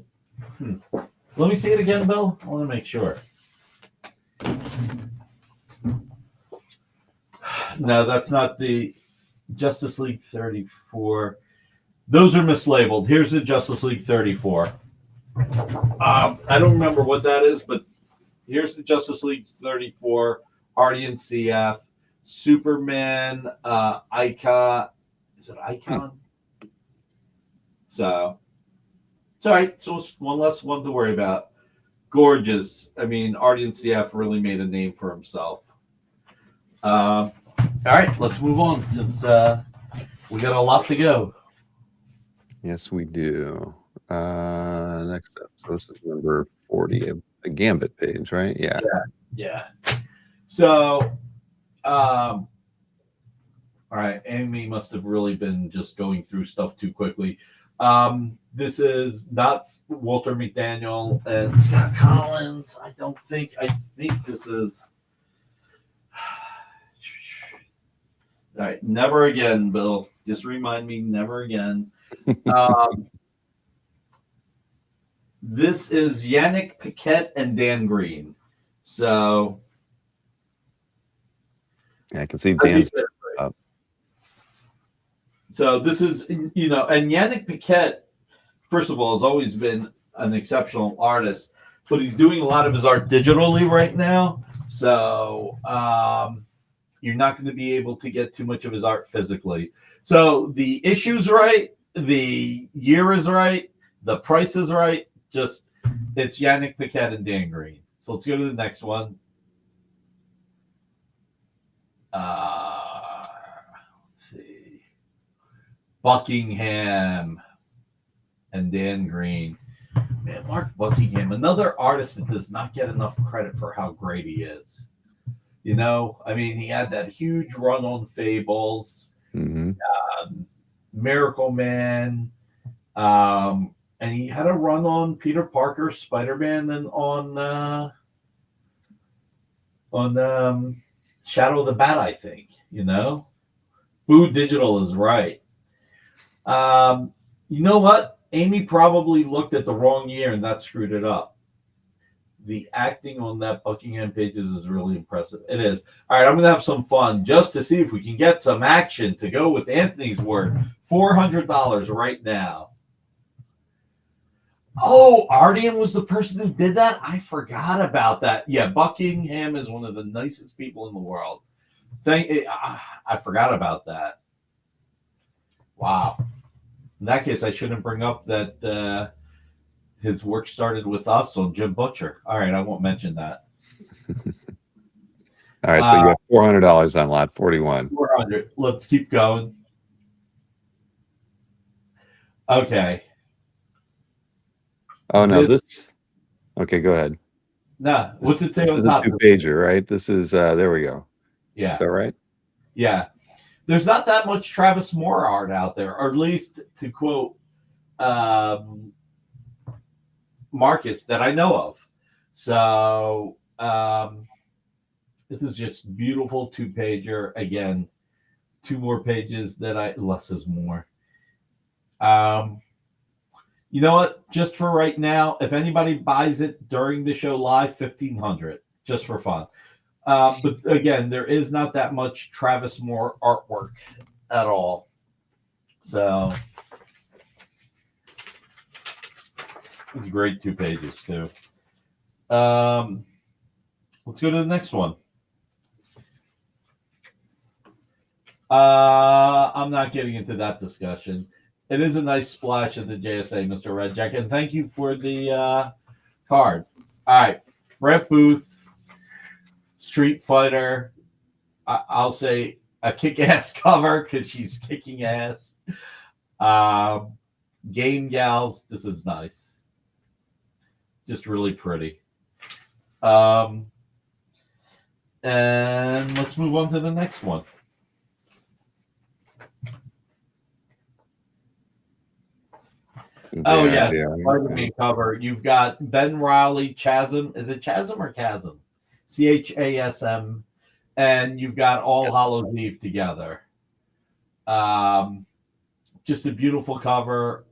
Let me see it again, Bill. I want to make sure. No, that's not the Justice League 34. Those are mislabeled. Here's the Justice League 34. I don't remember what that is, but here's the Justice League 34, RD and CF, Superman, Icon. Is it Icon? So, it's all right. So it's one less one to worry about. Gorgeous. I mean, RD and CF really made a name for himself. All right, let's move on since we got a lot to go. Yes, we do. Next up, so this is number 40, the Gambit page, right? Yeah. Yeah. So, all right, Amy must have really been just going through stuff too quickly. This is not Walter McDaniel and Scott Collins. I think this is. All right, never again, Bill. Just remind me, never again. This is Yannick Paquette and Dan Green. So, yeah, I can see Dan's up. So this is, and Yannick Paquette, first of all, has always been an exceptional artist, but he's doing a lot of his art digitally right now. So you're not going to be able to get too much of his art physically. So the issue's right, the year is right, the price is right. Just it's Yannick Paquette and Dan Green. So let's go to the next one. Let's see. Buckingham and Dan Green. Man, Mark Buckingham, another artist that does not get enough credit for how great he is. He had that huge run on Fables, Miracle Man, and he had a run on Peter Parker, Spider-Man, and on Shadow of the Bat, I think. Boo Digital is right. You know what? Amy probably looked at the wrong year and that screwed it up. The acting on that Buckingham pages is really impressive. It is. All right, I'm going to have some fun just to see if we can get some action to go with Anthony's word. $400 right now. Oh, Ardian was the person who did that? I forgot about that. Yeah, Buckingham is one of the nicest people in the world. I forgot about that. Wow. In that case, I shouldn't bring up that his work started with us on Jim Butcher. All right, I won't mention that. All right, so you have $400 on lot 41. 400. Let's keep going. Okay. Oh no, okay, go ahead. No, what's it say? This is a 2-pager, right? This is there we go. Yeah. Is that right? Yeah. There's not that much Travis Moore art out there, or at least to quote Marcus that I know of. So This is just beautiful 2-pager. Again, 2 more pages that less is more. You know what? Just for right now, if anybody buys it during the show live, 1,500 just for fun. But again, there is not that much Travis Moore artwork at all. So it's great 2 pages too. Let's go to the next one. I'm not getting into that discussion. It is a nice splash of the JSA, Mr. Red Jacket. And thank you for the card. All right. Brett Booth, Street Fighter. I'll say a kick-ass cover because she's kicking ass. Game Gals. This is nice. Just really pretty. And let's move on to the next one. Oh, yeah. Spider-Man cover. You've got Ben Riley, Chasm. Is it Chasm or Chasm? Chasm. And you've got All Hallows Eve together. Just a beautiful cover.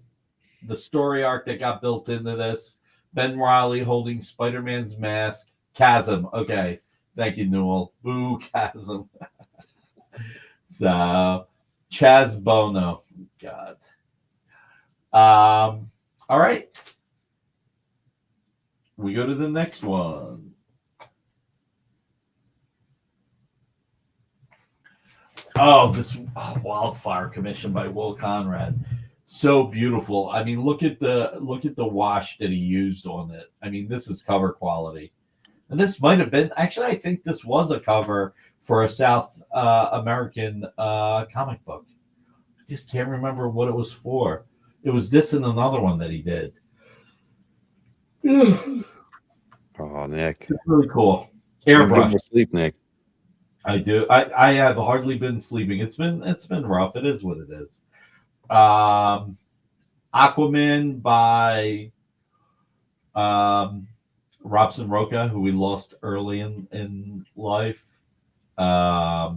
The story arc that got built into this. Ben Riley holding Spider-Man's mask. Chasm. Okay. Thank you, Newell. Boo, Chasm. So, Chaz Bono. God. All right. We go to the next one. Oh, this Wildfire Commission by Will Conrad. So beautiful. I mean, look at the wash that he used on it. I mean, this is cover quality. And this might have been, actually, I think this was a cover for a South American comic book. I just can't remember what it was for. It was this and another one that he did. Oh, Nick. It's really cool. Airbrush. Sleep, Nick. I do. I have hardly been sleeping. It's been rough. It is what it is. Aquaman by Robson Roca, who we lost early in life. Yeah.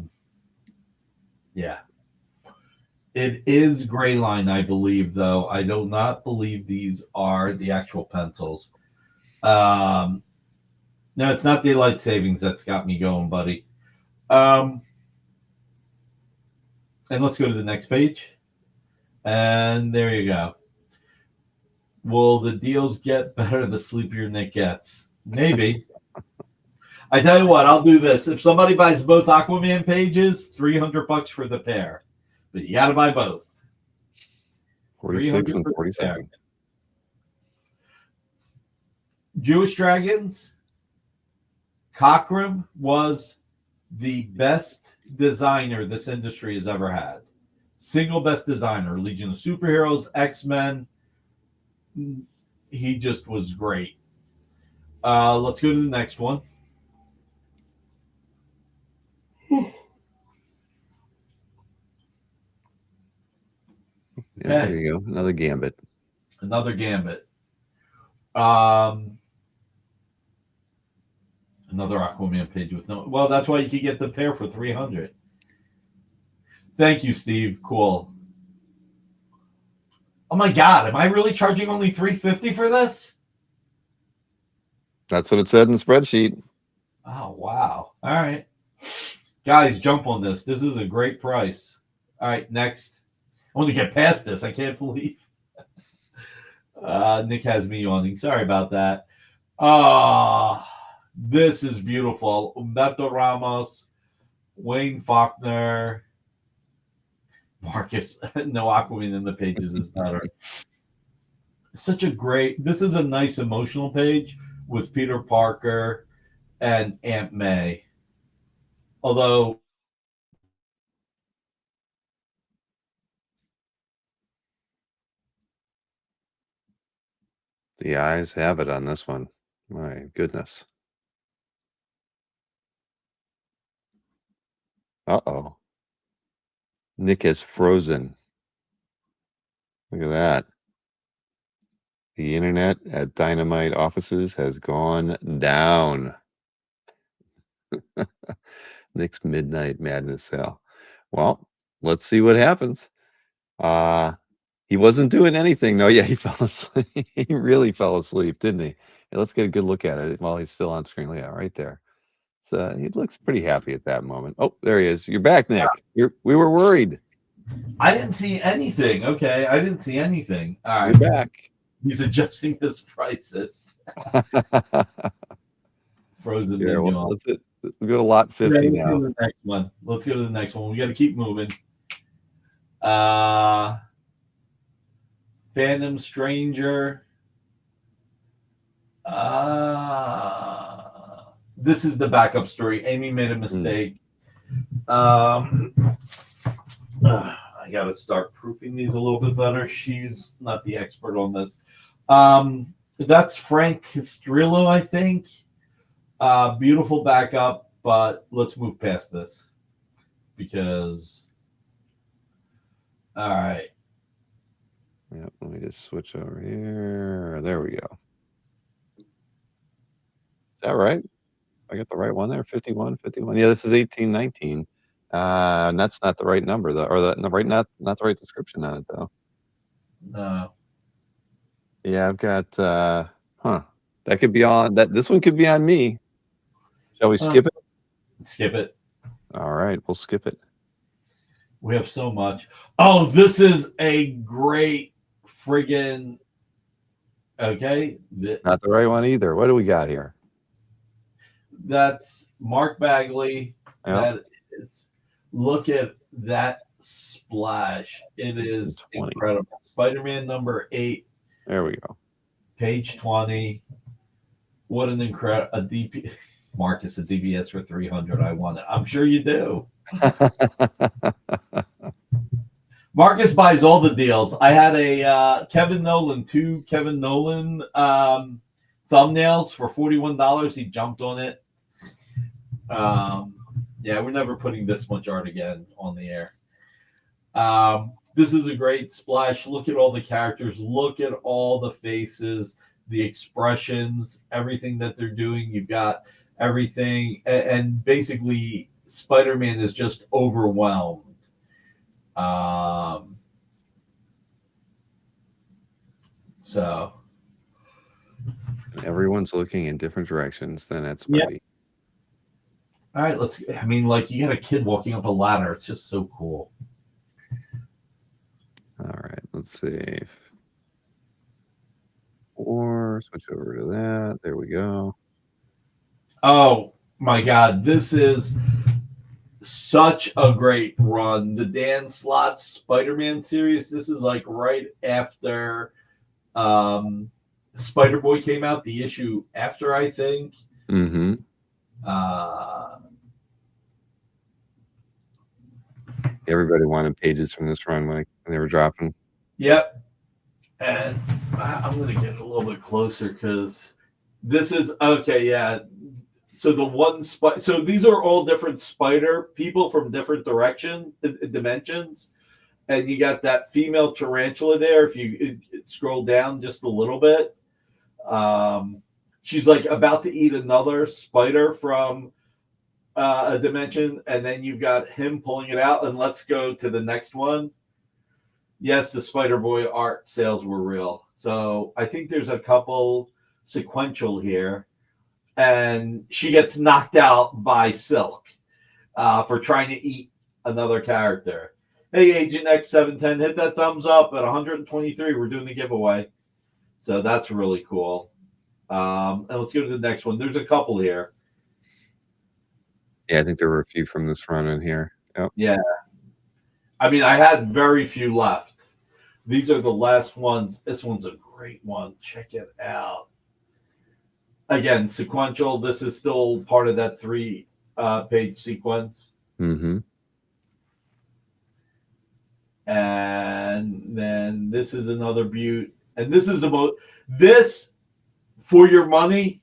It is Gray Line, I believe, though. I do not believe these are the actual pencils. No, it's not daylight savings that's got me going, buddy. And let's go to the next page. And there you go. Will the deals get better the sleepier Nick gets? Maybe. I tell you what, I'll do this. If somebody buys both Aquaman pages, $300 for the pair. But you got to buy both. 46 and 47. Jewish Dragons. Cockrum was the best designer this industry has ever had. Single best designer. Legion of Superheroes, X-Men. He just was great. Let's go to the next one. Yeah, there you go. Another Gambit. Another Aquaman page with no. Well, that's why you could get the pair for $300. Thank you, Steve. Cool. Oh my God, am I really charging only $350 for this? That's what it said in the spreadsheet. Oh wow! All right, guys, jump on this. This is a great price. All right, next. I want to get past this. I can't believe Nick has me yawning. Sorry about that. This is beautiful. Humberto Ramos, Wayne Faulkner, Marcus. No Aquaman in the pages is better. Such a great. This is a nice emotional page with Peter Parker and Aunt May. Although the eyes have it on this one. My goodness. Uh-oh. Nick is frozen. Look at that. The internet at Dynamite offices has gone down. Nick's Midnight Madness sale. Well, let's see what happens. He wasn't doing anything. No, yeah, he fell asleep. He really fell asleep, didn't he? Yeah, let's get a good look at it while he's still on screen. Yeah, right there. So he looks pretty happy at that moment. Oh, there he is. You're back, Nick. We were worried. I didn't see anything. Okay, I didn't see anything. All right, You're back. He's adjusting his prices. Frozen. Yeah, well, let's go to lot 50 let's now. go to the next one. Let's go to the next one. We got to keep moving. Phantom Stranger. This is the backup story. Amy made a mistake. I got to start proofing these a little bit better. She's not the expert on this. That's Frank Castrillo, I think. Beautiful backup, but let's move past this because. All right. Yep, let me just switch over here. There we go. Is that right? I got the right one there. 51. Yeah, this is 1819. And that's not the right number though, or not the right description on it though. No. Yeah, I've got that could be on that. This one could be on me. Shall we skip it? Skip it. All right, we'll skip it. We have so much. Oh, this is a great friggin' okay. Not the right one either. What do we got here? That's Mark Bagley. Yep. That is. Look at that splash. It is 20. incredible. Spider-Man number 8. There we go. Page 20. What an incredible DP. Marcus, a DBS for 300. I want it. I'm sure you do. Marcus buys all the deals. I had a two Kevin Nolan thumbnails for $41. He jumped on it. Yeah, we're never putting this much art again on the air. This is a great splash. Look at all the characters. Look at all the faces, the expressions, everything that they're doing. You've got everything. And basically, Spider-Man is just overwhelmed. So. Everyone's looking in different directions. Then that's Spidey. Yep. All right, you got a kid walking up a ladder. It's just so cool. All right, let's see. Or switch over to that. There we go. Oh my God, this is such a great run. The Dan Slott Spider-Man series. This is like right after Spider-Boy came out. The issue after, I think. Mm-hmm. Everybody wanted pages from this run when they were dropping. Yep. And I'm going to get a little bit closer because this is okay. Yeah. So so these are all different spider people from different dimensions. And you got that female tarantula there. If you scroll down just a little bit, she's like about to eat another spider from a dimension, and then you've got him pulling it out. And let's go to the next one. Yes, the Spider-Boy art sales were real. So I think there's a couple sequential here, and she gets knocked out by Silk for trying to eat another character. Hey, Agent X710, hit that thumbs up at 123. We're doing the giveaway. So that's really cool. And let's go to the next one. There's a couple here. Yeah, I think there were a few from this run in here. Yep. Yeah. I mean, I had very few left. These are the last ones. This one's a great one. Check it out. Again, sequential. This is still part of that 3-page sequence. Mm-hmm. And then this is another beaut. And this is this for your money.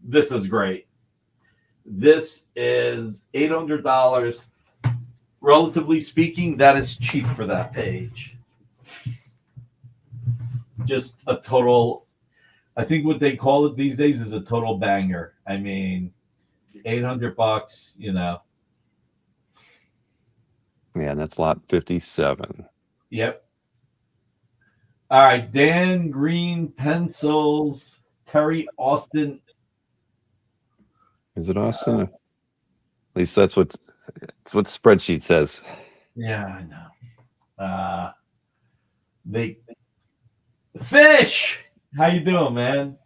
This is great. This is $800. Relatively speaking, that is cheap for that page. Just a total, I think what they call it these days is a total banger. I mean, $800, you know. Yeah, and that's lot 57. Yep. All right, Dan Green pencils, Terry Austin. Is it Austin? At least that's what the spreadsheet says. Yeah, I know. They Fish. How you doing, man?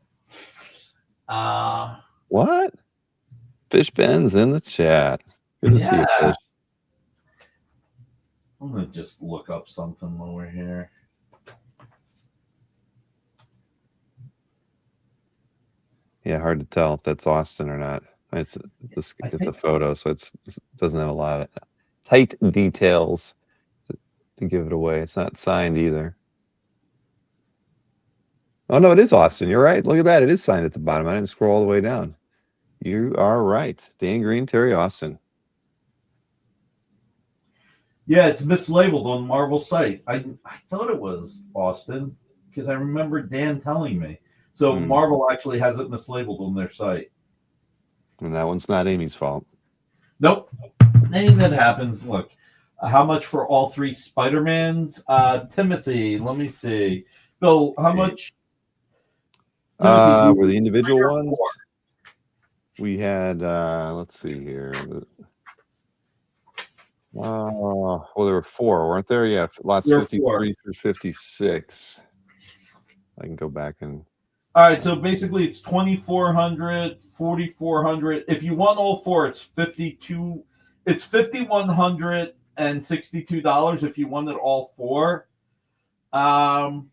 What? Fish Ben's in the chat. Good to see you, Fish. I'm gonna just look up something over here. Yeah, hard to tell if that's Austin or not. It's a photo, so it doesn't have a lot of tight details to give it away. It's not signed either. Oh no, it is Austin. You're right. Look at that. It is signed at the bottom. I didn't scroll all the way down. You are right. Dan Green, Terry Austin. Yeah, it's mislabeled on Marvel's site. I thought it was Austin because I remember Dan telling me. So Marvel actually has it mislabeled on their site. And that one's not Amy's fault. Nope. Anything that happens. Look, how much for all three Spider-Mans? Timothy, let me see. Bill, how much? Were the individual ones? We had, let's see here. Well, there were 4, weren't there? Yeah, lots 53 through 56. I can go back and. All right, so basically it's 2,400, 4,400. If you want all 4, it's 52. It's $5,162 if you wanted all 4. So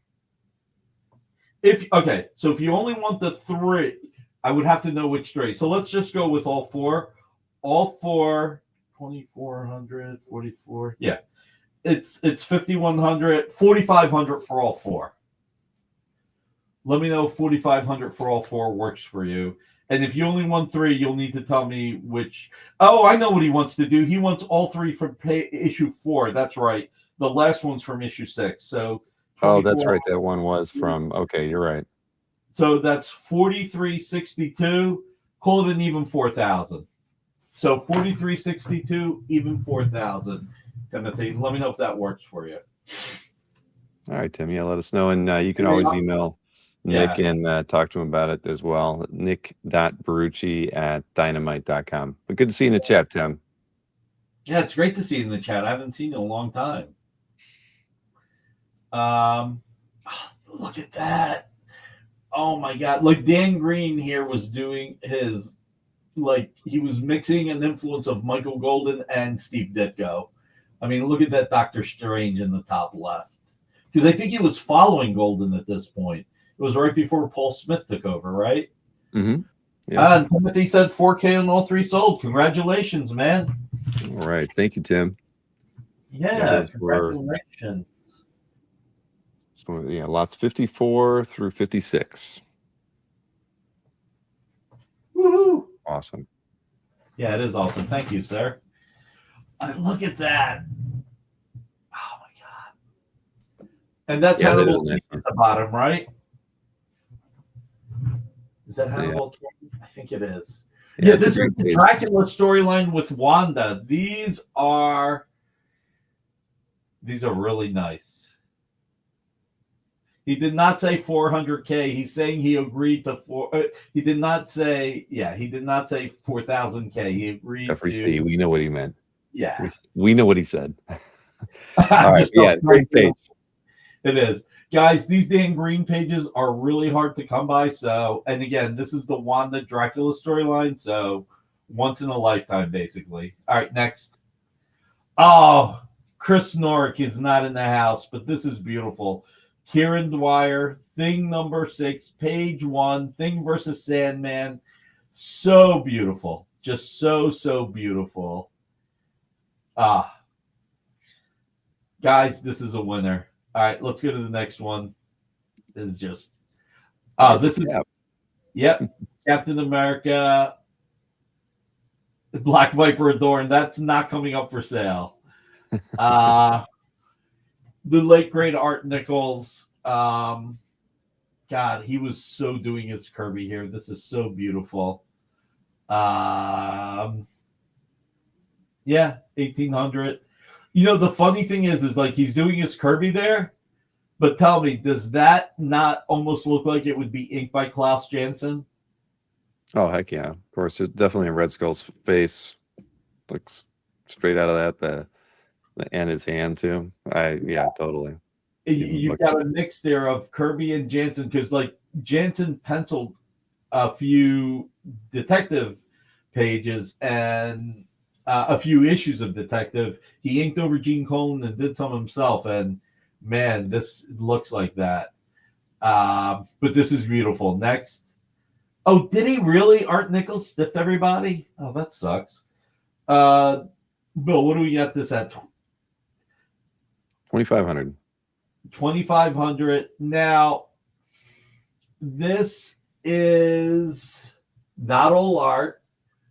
if you only want the 3, I would have to know which 3. So let's just go with all 4. All 4, 2,400, 44. Yeah, it's 5,100, 4,500 for all 4. Let me know if 4,500 for all 4 works for you. And if you only want 3, you'll need to tell me which. Oh, I know what he wants to do. He wants all 3 from issue 4. That's right. The last one's from issue 6. So. Oh, that's right. That one was from. Okay, you're right. So that's 4,362. Call it an even 4,000. So 4,362, even 4,000. Timothy, let me know if that works for you. All right, Tim. Yeah, let us know, and you can always email Nick and talk to him about it as well. Nick.Barrucci@dynamite.com. But good to see you in the chat, Tim. Yeah, it's great to see you in the chat. I haven't seen you in a long time. Look at that. Oh my God. Like Dan Green here was doing his, like he was mixing an influence of Michael Golden and Steve Ditko. I mean, look at that Doctor Strange in the top left. Because I think he was following Golden at this point. It was right before Paul Smith took over, right? Mm-hmm. Yeah. And Timothy said 4K on all 3 sold. Congratulations, man. All right. Thank you, Tim. Yeah, congratulations. Yeah, lots 54 through 56. Woohoo! Awesome. Yeah, it is awesome. Thank you, sir. Look at that. Oh my God. And that's Hannibal King at the bottom, right? Is that Hannibal King? I think it is. Yeah, this is the Dracula storyline with Wanda. These are really nice. He did not say 400K. He's saying he agreed to 4. He did not say 4,000K. He agreed Jeffrey to. C. We know what he meant. Yeah, we know what he said. All right, yeah, great page. It is, guys. These Dan Green pages are really hard to come by. So, and again, this is the Wanda Dracula storyline. So, once in a lifetime, basically. All right, next. Oh, Chris Norick is not in the house, but this is beautiful. Kieran Dwyer, Thing number 6, page 1, Thing versus Sandman. So beautiful. Just so beautiful. Guys, this is a winner. All right, let's go to the next one. This is just Yep. Captain America, Black Viper Adorned. That's not coming up for sale. The late great Art Nichols. God, he was so doing his Kirby here. This is so beautiful. Yeah, 1800. You know, the funny thing is like he's doing his Kirby there, but tell me, does that not almost look like it would be inked by Klaus Janson? Oh heck yeah! Of course, it's definitely in Red Skull's face. Looks straight out of that. And his hand too. Yeah, totally. You've got a mix there of Kirby and Janson because like Janson penciled a few detective pages and a few issues of Detective. He inked over Gene Colan and did some himself. And man, this looks like that. But this is beautiful. Next. Oh, did he really? Art Nichols stiffed everybody? Oh, that sucks. Bill, what do we got this at? 2,500. 2,500. Now, this is not all art.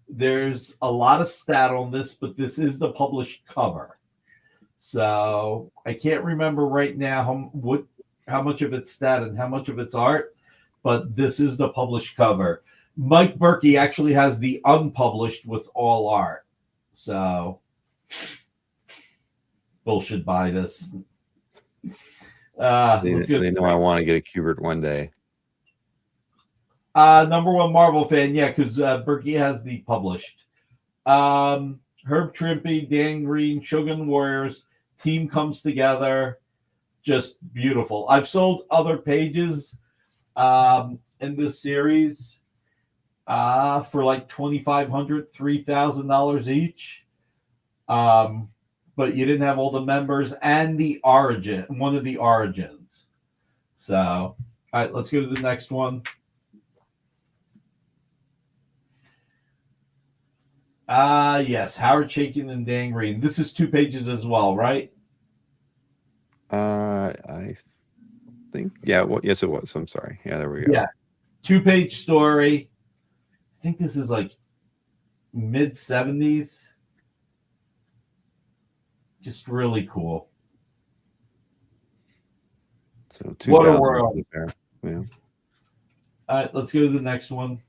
There's a lot of stat on this, but this is the published cover. So I can't remember right now how much of it's stat and how much of it's art, but this is the published cover. Mike Berkey actually has the unpublished with all art. So Bill should buy this. They know I want to get a Kubert one day. Number one Marvel fan, yeah, because Berkey has the published. Herb Trimpe, Dan Green, Shogun Warriors, team comes together. Just beautiful. I've sold other pages in this series for like $2,500, $3,000 each. But you didn't have all the members and the origin, one of the origins. So, all right, let's go to the next one. Yes, Howard Chaykin and Dan Green. This is 2 pages as well, right? I think, yeah, well, yes, it was. I'm sorry. Yeah, there we go. Yeah, 2-page story. I think this is like mid 70s. Just really cool. So what a world. There. Yeah. All right, let's go to the next one.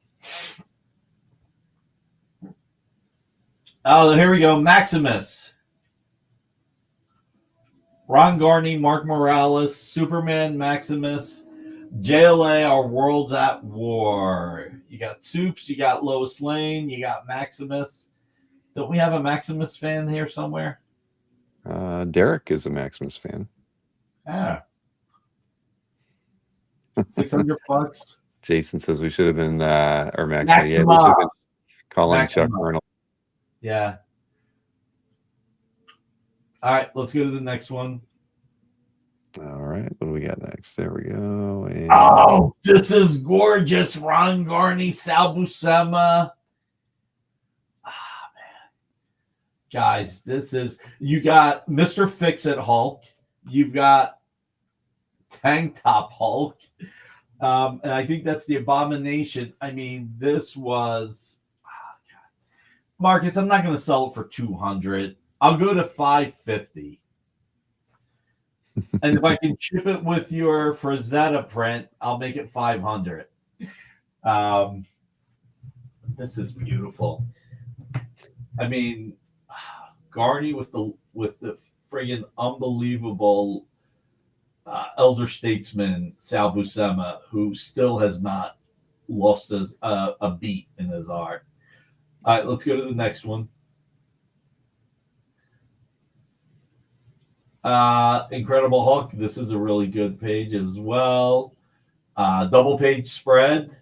Oh, here we go. Maximus. Ron Garney, Mark Morales, Superman, Maximus, JLA, Our World's at War. You got Soups, you got Lois Lane, you got Maximus. Don't we have a Maximus fan here somewhere? Derek is a Maximus fan. Ah. $600. Jason says we should have been, or Maximus. Yeah, we should have been calling Chuck Arnold. Yeah. All right, let's go to the next one. All right, what do we got next? There we go. And... oh, this is gorgeous. Ron Garney, Sal Buscema. Ah, man. Guys, this is, you got Mr. Fix-It Hulk. You've got Tank Top Hulk. And I think that's the Abomination. I mean, this was, oh, God. Marcus, I'm not going to sell it for $200. I'll go to $550. And if I can ship it with your Frazetta print, I'll make it $500. This is beautiful. I mean, Garney with the friggin' unbelievable elder statesman Sal Buscema, who still has not lost a beat in his art. All right, let's go to the next one. Incredible Hulk. This is a really good page as well. Double page spread.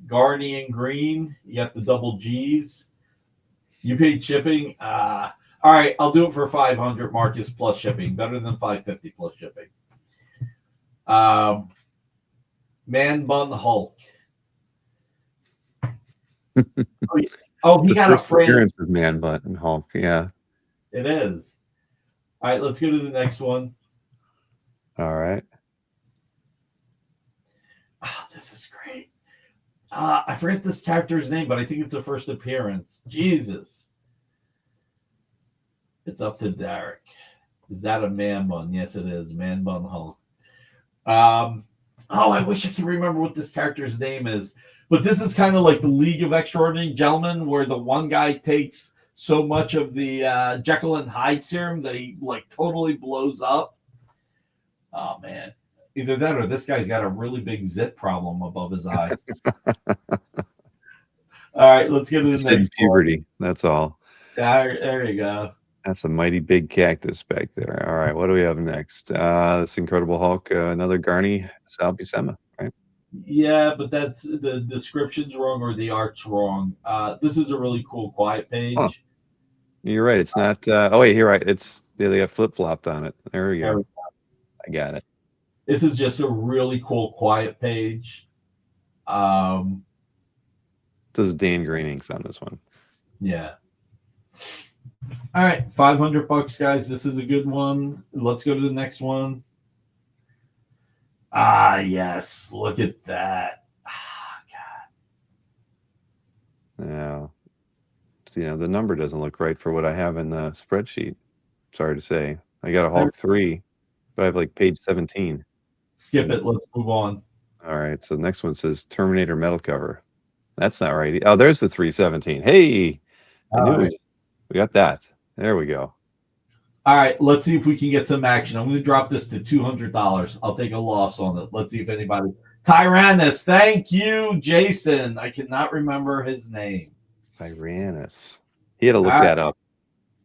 Garney and Green. You got the double G's. You paid shipping. All right, I'll do it for $500, Marcus, plus shipping. Better than $550 plus shipping. Man Bun Hulk. He got a frame. Appearance of Man Bun and Hulk. Yeah, it is. All right, let's go to the next one. All right. Oh, this is great. I forget this character's name, but I think it's a first appearance. Jesus. It's up to Derek. Is that a Man Bun? Yes, it is. Man Bun Hulk. Oh, I wish I could remember what this character's name is. But this is kind of like the League of Extraordinary Gentlemen, where the one guy takes so much of the Jekyll and Hyde serum that he like totally blows up. Oh man, either that or this guy's got a really big zit problem above his eye. All right, let's get to the next puberty. One. That's all. There you go. That's a mighty big cactus back there. All right, what do we have next? This Incredible Hulk, another Garni Sal Buscema, right? Yeah, but that's the description's wrong or the art's wrong. This is a really cool quiet page. Oh, you're right. It's not. Oh wait, you're right. It's they got flip flopped on it. There we go. I got it. This is just a really cool quiet page. This is Dan Green inks on this one. Yeah. All right, $500, guys. This is a good one. Let's go to the next one. Ah, yes. Look at that. Ah, God. Yeah. You know, the number doesn't look right for what I have in the spreadsheet. Sorry to say. I got a Hulk 3, but I have like page 17. Skip it. Let's move on. All right. So the next one says Terminator metal cover. That's not right. Oh, there's the 317. Hey, I knew it was, we got that. There we go. All right, let's see if we can get some action. I'm going to drop this to $200. I'll take a loss on it. Let's see if anybody. Tyrannus, thank you, Jason. I cannot remember his name. Tyrannus. He had to look that up.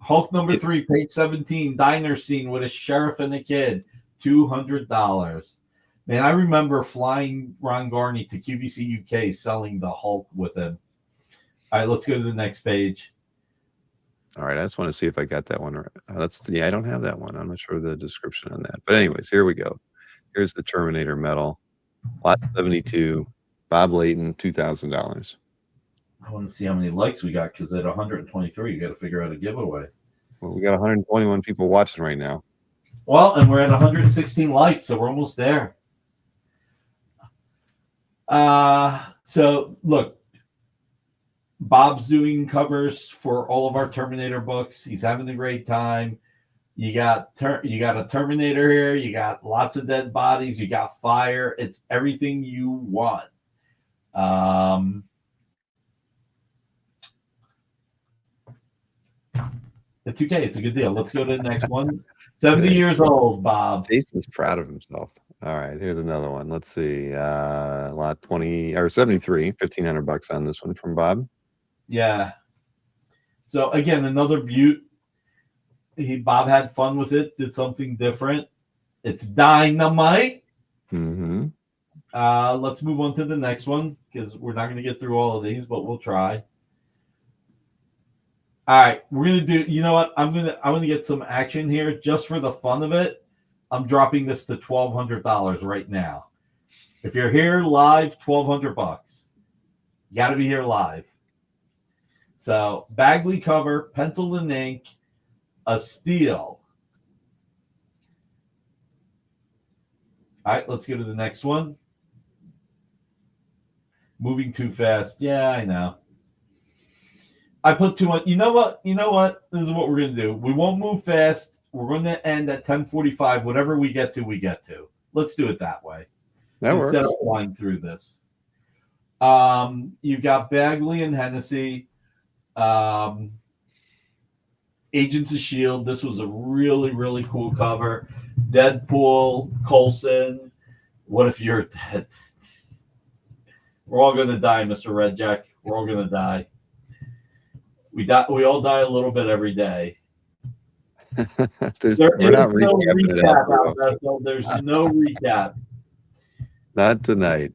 Hulk number 3, page 17, diner scene with a sheriff and a kid, $200. Man, I remember flying Ron Garney to QVC UK selling the Hulk with him. All right, let's go to the next page. All right, I just want to see if I got that one right. Yeah, I don't have that one. I'm not sure the description on that. But anyways, here we go. Here's the Terminator metal. Lot 72, Bob Layton, $2,000. I want to see how many likes we got because at 123, you got to figure out a giveaway. Well, we got 121 people watching right now. Well, and we're at 116 likes, so we're almost there. So look, Bob's doing covers for all of our Terminator books. He's having a great time. You got a Terminator here. You got lots of dead bodies. You got fire. It's everything you want. It's okay. It's a good deal. Let's go to the next one. 70 years old, Bob. Jason's proud of himself. All right, here's another one. Let's see. Lot 20 or 73, $1,500 on this one from Bob. Yeah. So again, another beaut. Bob had fun with it, did something different. It's Dynamite. Mm-hmm. Let's move on to the next one because we're not going to get through all of these, but we'll try. All right, we're gonna do. You know what? I'm gonna get some action here just for the fun of it. I'm dropping this to $1,200 right now. If you're here live, $1,200. You got to be here live. So Bagley cover, pencil and ink, a steal. All right, let's go to the next one. Moving too fast. Yeah, I know. I put too much. You know what? This is what we're going to do. We won't move fast. We're going to end at 10:45. Whatever we get to, we get to. Let's do it that way. That instead works. of flying through this. You've got Bagley and Hennessy. Agents of S.H.I.E.L.D. This was a really, really cool cover. Deadpool, Coulson. What if you're dead? We're all going to die, Mr. Redjack. We're all going to die. We all die a little bit every day. There's no recap. There's no recap. Not tonight.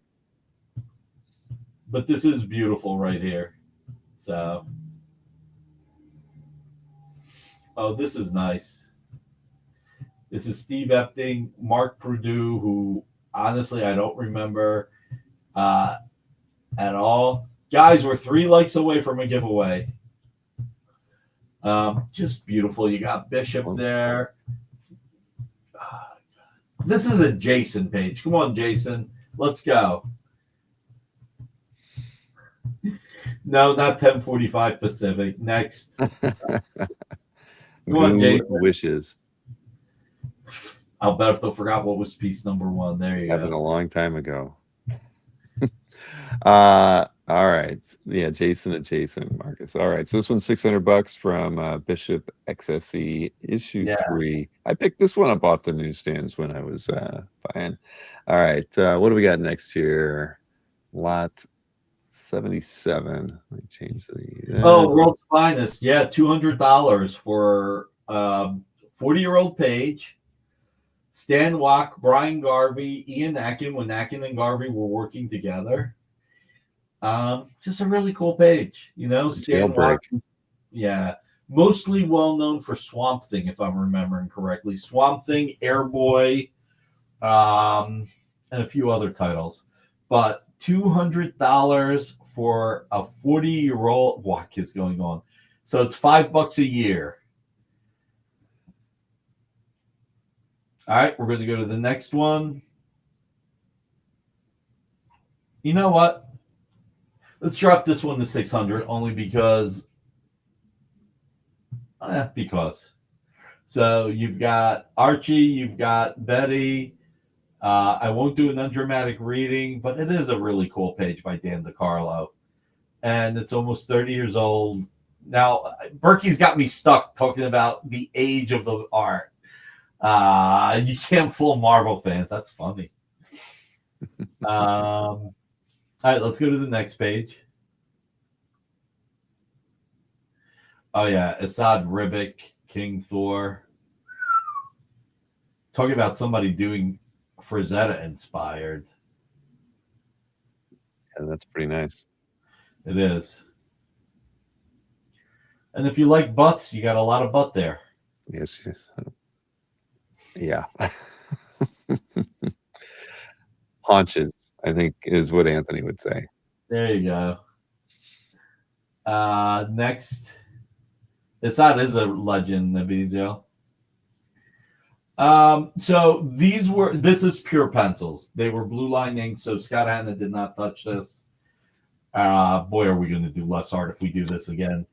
But this is beautiful right here. So, this is nice. This is Steve Epting, Mark Purdue, who honestly I don't remember at all. Guys, we're 3 likes away from a giveaway. Just beautiful. You got Bishop there. This is a Jason page. Come on, Jason. Let's go. No, not 10:45 Pacific. Next. Come on, Jason. Wishes. Alberto forgot what was piece number 1. There you Happened go. a long time ago. All right. Yeah, Jason adjacent, Marcus. All right. So this one's $600 from Bishop XSE issue 3. I picked this one up off the newsstands when I was buying. All right. What do we got next here? Lot 77. Let me change the. Oh, World's Finest. Yeah, $200 for 40-year-old Page, Stan Wack, Brian Garvey, Ian Atkin, when Atkin and Garvey were working together. Just a really cool page, you know. Stan Wack, yeah, mostly well known for Swamp Thing, if I'm remembering correctly. Swamp Thing, Airboy, and a few other titles. But $200 for a 40-year-old. What is going on? So it's $5 a year. All right, we're going to go to the next one. You know what? Let's drop this one to 600 only because. So you've got Archie, you've got Betty. I won't do an undramatic reading, but it is a really cool page by Dan DeCarlo. And it's almost 30 years old. Now, Berkey's got me stuck talking about the age of the art. You can't fool Marvel fans. That's funny. All right, let's go to the next page. Oh, yeah. Assad Ribic, King Thor. Talking about somebody doing Frazetta inspired. Yeah, that's pretty nice. It is. And if you like butts, you got a lot of butt there. Yes. Yeah. Haunches, I think, is what Anthony would say. There you go. Next. Assad is a legend, Nabizio. So this is pure pencils. They were blue line ink, so Scott Hanna did not touch this. Boy, are we going to do less art if we do this again.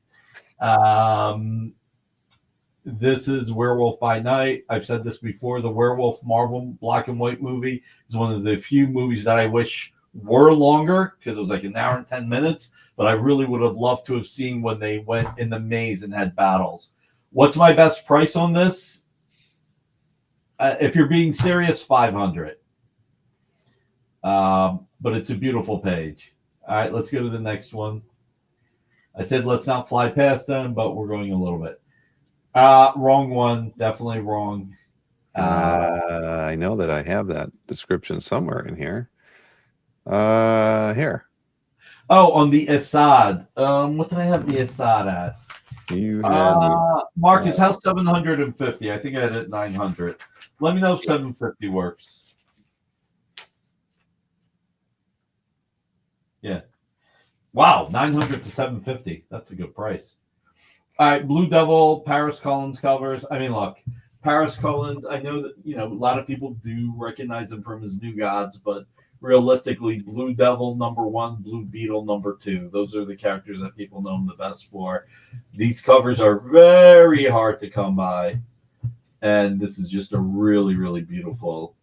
This is Werewolf by Night. I've said this before. The Werewolf Marvel black and white movie is one of the few movies that I wish were longer because it was like an hour and 10 minutes. But I really would have loved to have seen when they went in the maze and had battles. What's my best price on this? If you're being serious, 500. But it's a beautiful page. All right, let's go to the next one. I said let's not fly past them, but we're going a little bit. Wrong one. Definitely wrong. I know that I have that description somewhere in here. Here. Oh, on the Assad. What did I have the Assad at? You had Marcus, how's 750? I think I had it 900. Let me know if 750 works. Yeah. Wow, 900 to 750. That's a good price. All right, Blue Devil, Paris Collins covers. I mean, look, Paris Collins, I know that, a lot of people do recognize him from his New Gods, but realistically, Blue Devil #1, Blue Beetle #2. Those are the characters that people know him the best for. These covers are very hard to come by, and this is just a really, really beautiful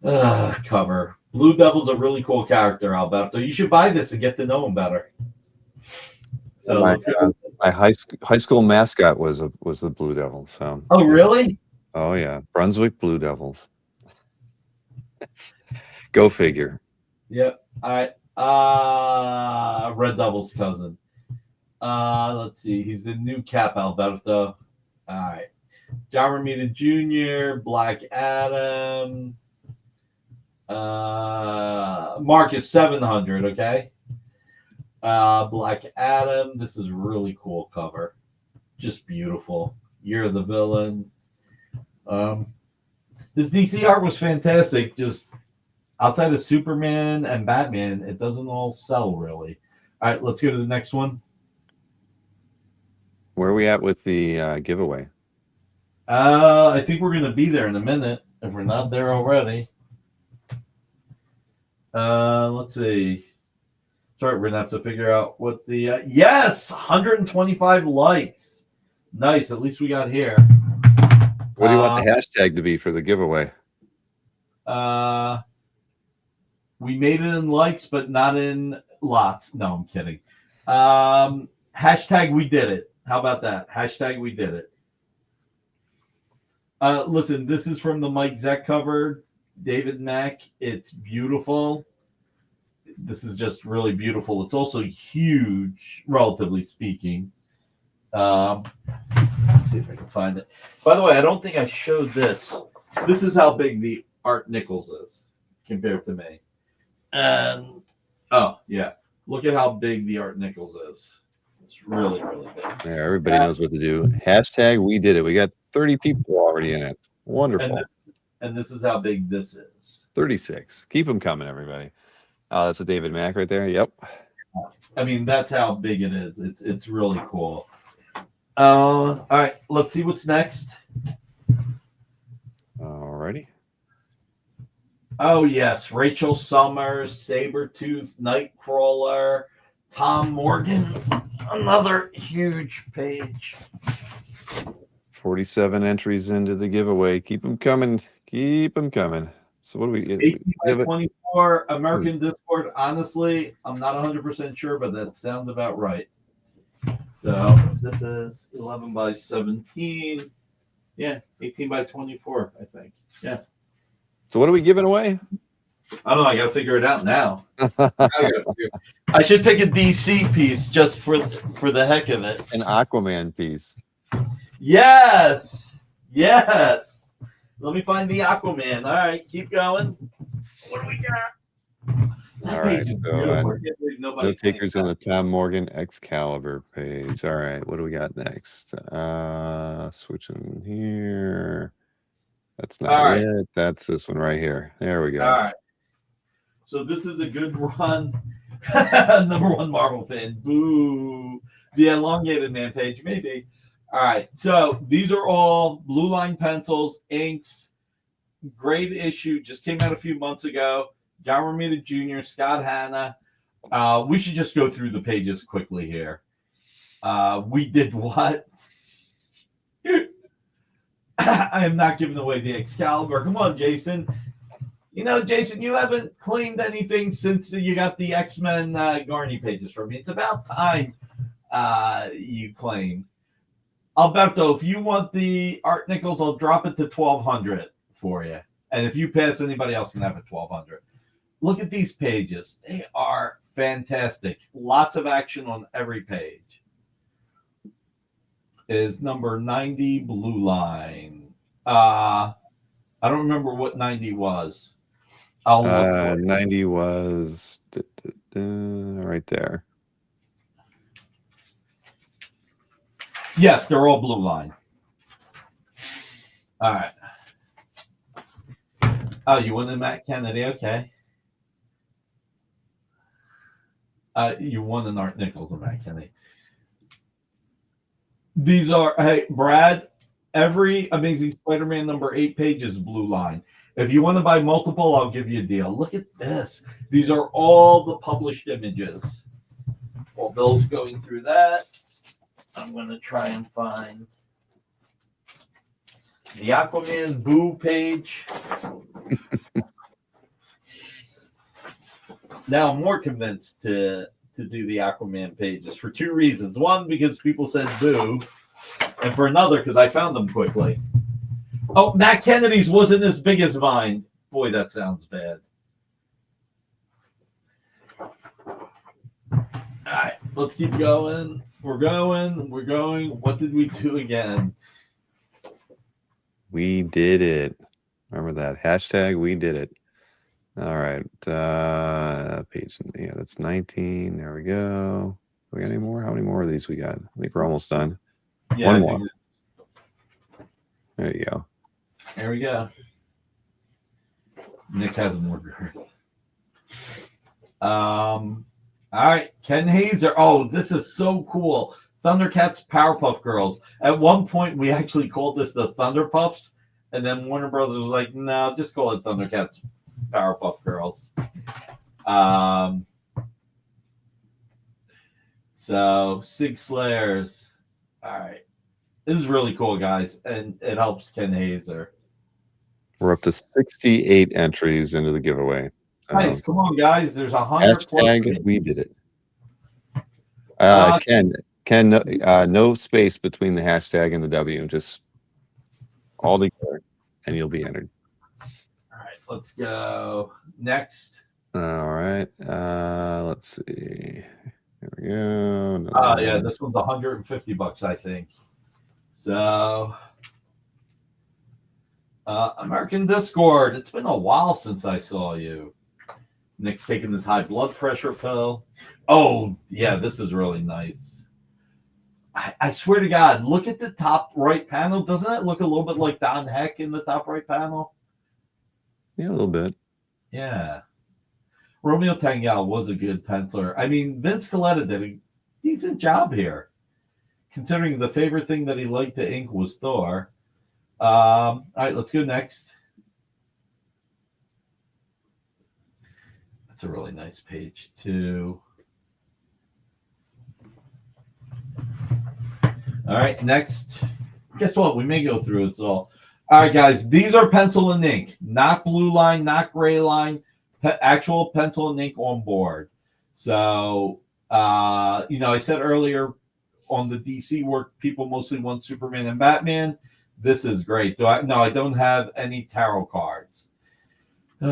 cover. Blue Devil's a really cool character, Alberto. You should buy this and get to know him better. So my high school mascot was the Blue Devil. So. Oh, really? Oh yeah, Brunswick Blue Devils. Go figure. Yep. All right. Red Devil's cousin. Let's see. He's the new Cap, Alberto. All right. John Romita Jr., Black Adam. Marcus 700. Okay. Black Adam. This is a really cool cover. Just beautiful. Year of the Villain. This DC art was fantastic. Just outside of Superman and Batman, it doesn't all sell really. All right, let's go to the next one. Where are we at with the giveaway? I think we're going to be there in a minute if we're not there already. Let's see. Sorry, we're going to have to figure out what the... yes! 125 likes. Nice. At least we got here. What do you want the hashtag to be for the giveaway? We made it in likes, but not in lots. No, I'm kidding. Hashtag we did it. How about that? Hashtag we did it. Listen, this is from the Mike Zeck cover, David Mack. It's beautiful. This is just really beautiful. It's also huge, relatively speaking. Let's see if I can find it. By the way, I don't think I showed this. This is how big the Art Nichols is compared to me. And, oh, yeah. Look at how big the Art Nichols is. It's really, really big. Yeah, everybody knows what to do. Hashtag we did it. We got 30 people already in it. Wonderful. And this is how big this is. 36. Keep them coming, everybody. Oh, that's a David Mack right there. Yep. I mean, that's how big it is. It's really cool. All right, let's see what's next. Alrighty. Oh yes, Rachel Summers, Sabretooth, Nightcrawler, Tom Morgan. Another huge page. 47 entries into the giveaway. Keep them coming. Keep them coming. So what do we 18 by 24 American Discord. Honestly, I'm not 100% sure, but that sounds about right. So this is 11 by 17. Yeah, 18 by 24, I think. Yeah. So what are we giving away? I don't know. I got to figure it out now. I should pick a DC piece just for the heck of it. An Aquaman piece. Yes. Yes. Let me find the Aquaman. All right, keep going. What do we got? All right. So, no takers on the Tom Morgan Excalibur page. All right. What do we got next? Switching here. That's not it. That's this one right here. There we go. All right. So this is a good run. Number one Marvel fan. Boo. The elongated man page, maybe. All right. So these are all blue line pencils, inks. Great issue. Just came out a few months ago. John Romita Jr., Scott Hanna. We should just go through the pages quickly here. We did what? I am not giving away the Excalibur. Come on, Jason. You know, Jason, you haven't claimed anything since you got the X-Men Garney pages from me. It's about time you claim. Alberto, if you want the Art Nichols, I'll drop it to 1,200 for you. And if you pass, anybody else can have it 1,200. Look at these pages. They are fantastic. Lots of action on every page. Is number 90 Blue Line. I don't remember what 90 was. I'll look for it. 90 was right there. Yes, they're all Blue Line. All right. Oh, you won the Matt Kennedy. Okay. You won an Art Nichols and Matt Kennedy. These are, hey, Brad, every Amazing Spider-Man number 8 pages Blue Line. If you want to buy multiple, I'll give you a deal. Look at this. These are all the published images. While Bill's going through that, I'm going to try and find the Aquaman Boo page. Now I'm more convinced to do the Aquaman pages for 2 reasons. One, because people said boo, and for another, because I found them quickly. Oh, Matt Kennedy's wasn't as big as mine. Boy, that sounds bad. All right, let's keep going. We're going. What did we do again? We did it. Remember that hashtag? We did it. All right. Page. Yeah, that's 19. There we go. We got any more? How many more of these we got? I think we're almost done. Yeah, one more. There you go. There we go. Nick has more girth. All right, Ken Hazer. Oh, this is so cool. Thundercats Powerpuff Girls. At one point, we actually called this the Thunderpuffs, and then Warner Brothers was like, no, just call it Thundercats Powerpuff Girls. So, Sig Slayers. All right. This is really cool, guys, and it helps Ken Hazer. We're up to 68 entries into the giveaway. Nice. Come on, guys. There's 100 plus. We did it. Ken, no space between the hashtag and the W, just all together, and you'll be entered. All right, let's go next. All right, let's see. Here we go. Yeah, this one's $150, I think. So, American Discord. It's been a while since I saw you. Nick's taking this high blood pressure pill. Oh, yeah, this is really nice. I swear to God, look at the top right panel. Doesn't that look a little bit like Don Heck in the top right panel? Yeah, a little bit. Yeah. Romeo Tangel was a good penciler. I mean, Vince Coletta did a decent job here, considering the favorite thing that he liked to ink was Thor. All right, let's go next. That's a really nice page, too. All right, next. Guess what? We may go through it all. All right, guys. These are pencil and ink, not blue line, not gray line, actual pencil and ink on board. So, I said earlier on the DC work, people mostly want Superman and Batman. This is great. No, I don't have any tarot cards. All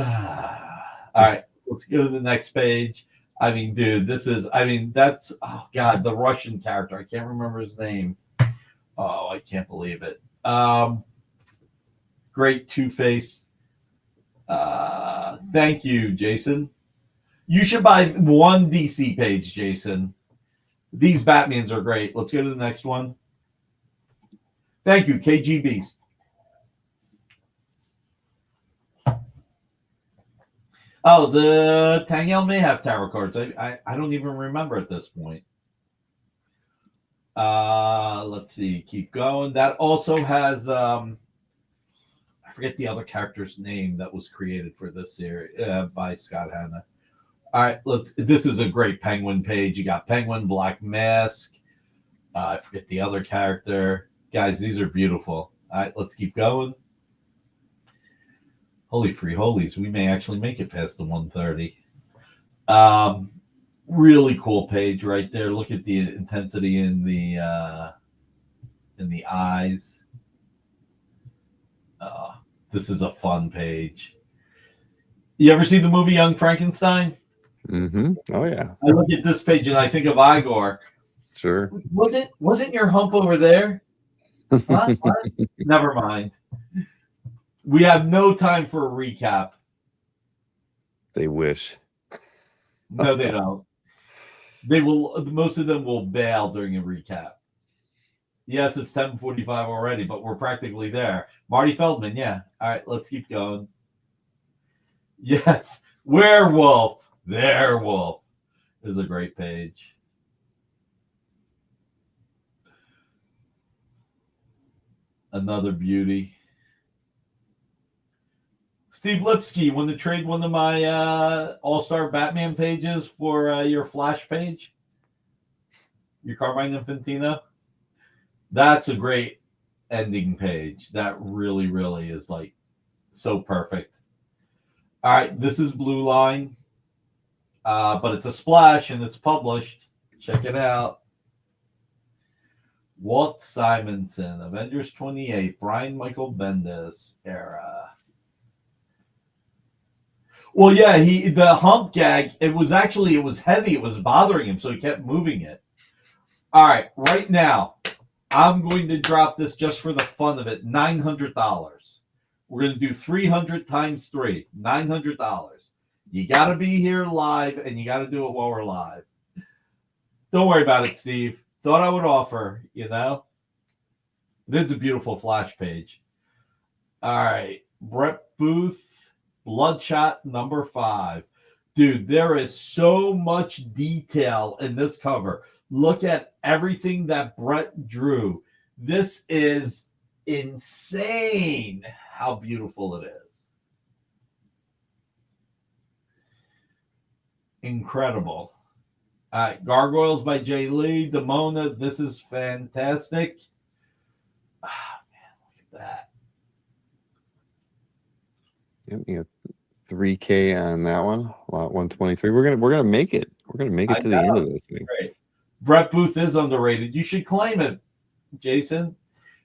right, let's go to the next page. I mean, dude, that's, oh, God, the Russian character. I can't remember his name. Oh, I can't believe it. Great Two-Face. Thank you, Jason. You should buy one DC page, Jason. These Batmans are great. Let's go to the next one. Thank you, KG Beast. Oh, the Tangel may have tarot cards. I don't even remember at this point. Let's see. Keep going. That also has I forget the other character's name that was created for this series by Scott Hanna. All right, this is a great Penguin page. You got Penguin, Black Mask. I forget the other character. Guys, these are beautiful. All right, let's keep going. Holy free holies, we may actually make it past the 130. Really cool page right there. Look at the intensity in the eyes. This is a fun page. You ever see the movie Young Frankenstein? Mm-hmm. Oh yeah. I look at this page and I think of Igor. Sure. Wasn't your hump over there? What? Never mind. We have no time for a recap. They wish. No, they don't. They will. Most of them will bail during a recap. Yes, it's 10:45 already, but we're practically there. Marty Feldman, yeah. All right, let's keep going. Yes, Werewolf. Werewolf is a great page. Another beauty. Steve Lipsky, want to trade one of my All-Star Batman pages for your Flash page? Your Carmine Infantino? That's a great ending page. That really, really is like so perfect. All right, this is Blue Line, but it's a splash and it's published. Check it out. Walt Simonson, Avengers 28, Brian Michael Bendis era. Well, yeah, the hump gag, it was heavy. It was bothering him, so he kept moving it. All right, right now, I'm going to drop this just for the fun of it, $900. We're going to do 300 times 3, $900. You got to be here live, and you got to do it while we're live. Don't worry about it, Steve. Thought I would offer, It is a beautiful Flash page. All right, Brett Booth. Bloodshot number 5. Dude, there is so much detail in this cover. Look at everything that Brett drew. This is insane how beautiful it is. Incredible. Gargoyles by Jay Lee. Demona, this is fantastic. man, look at that. Yep, you got 3K on that one. Lot 123. We're gonna make it. We're gonna make it to the end of this thing. Great. Brett Booth is underrated. You should claim it, Jason.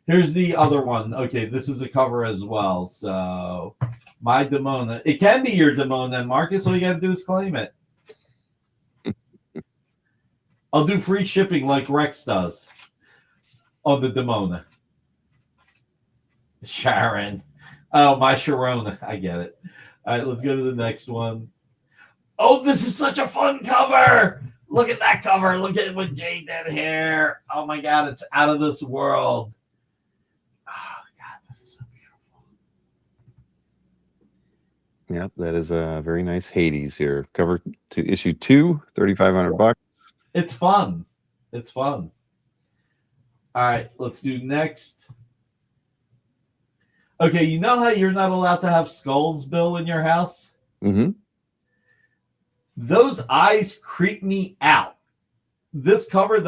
Here's the other one. Okay, this is a cover as well. So my Demona. It can be your Demona, Marcus. All you gotta do is claim it. I'll do free shipping like Rex does on the Demona. Sharon. Oh, my Sharona. I get it. All right, let's go to the next one. Oh, this is such a fun cover. Look at that cover. Look at what Jay did here. Oh, my God. It's out of this world. Oh, God. This is so beautiful. Yep, that is a very nice Hades here. Cover to issue 2, $3,500. It's fun. It's fun. All right, let's do next. Okay, you know how you're not allowed to have skulls, Bill, in your house? Mm-hmm. Those eyes creep me out. This cover,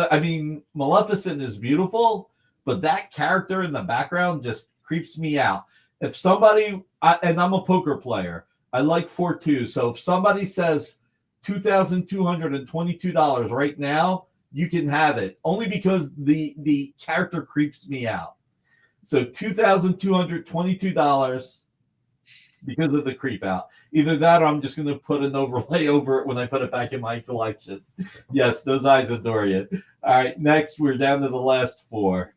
Maleficent is beautiful, but that character in the background just creeps me out. If somebody, and I'm a poker player, I like 4-2. So if somebody says $2,222 right now, you can have it. Only because the character creeps me out. So $2,222 because of the creep out. Either that or I'm just going to put an overlay over it when I put it back in my collection. Yes, those eyes adore you. All right, next we're down to the last 4.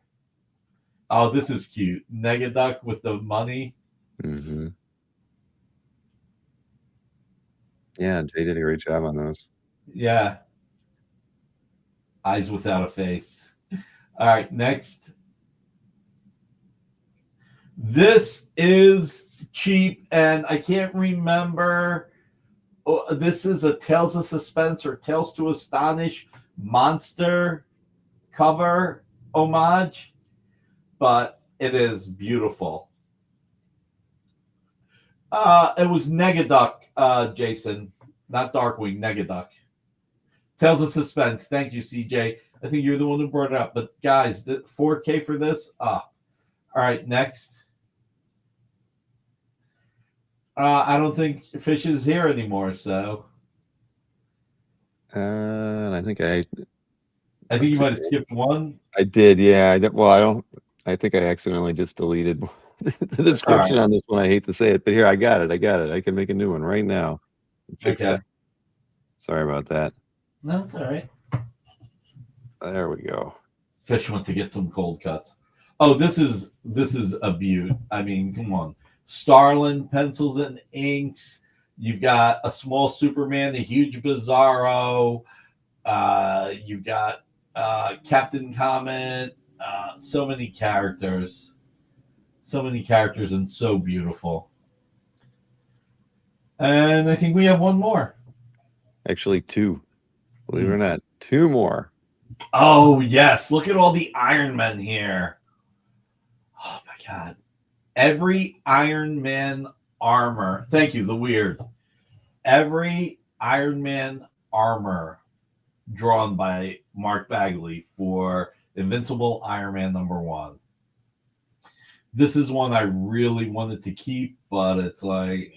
Oh, this is cute. Negaduck with the money. Mm-hmm. Yeah, Jay did a great job on those. Yeah. Eyes without a face. All right, next. This is cheap, and I can't remember. Oh, this is a Tales of Suspense or Tales to Astonish monster cover homage, but it is beautiful. It was Negaduck, Jason, not Darkwing, Negaduck. Tales of Suspense. Thank you, CJ. I think you're the one who brought it up. But guys, the 4K for this. All right, next. I don't think Fish is here anymore, so. I think you might have skipped one. I did, yeah. I think I accidentally just deleted the description on this one. I hate to say it, but here I got it. I can make a new one right now. Fix that. Sorry about that. No, that's all right. There we go. Fish went to get some cold cuts. Oh, this is a beaut. I mean, come on. Starlin pencils and inks. You've got a small Superman, a huge Bizarro. You've got Captain Comet. So many characters. And so beautiful. And I think we have one more. Actually, 2. Believe it or not, 2 more. Oh, yes. Look at all the Iron Men here. Oh, my God. Every Iron Man armor. Thank you, the weird. Every Iron Man armor drawn by Mark Bagley for Invincible Iron Man #1. This is one I really wanted to keep, but it's like,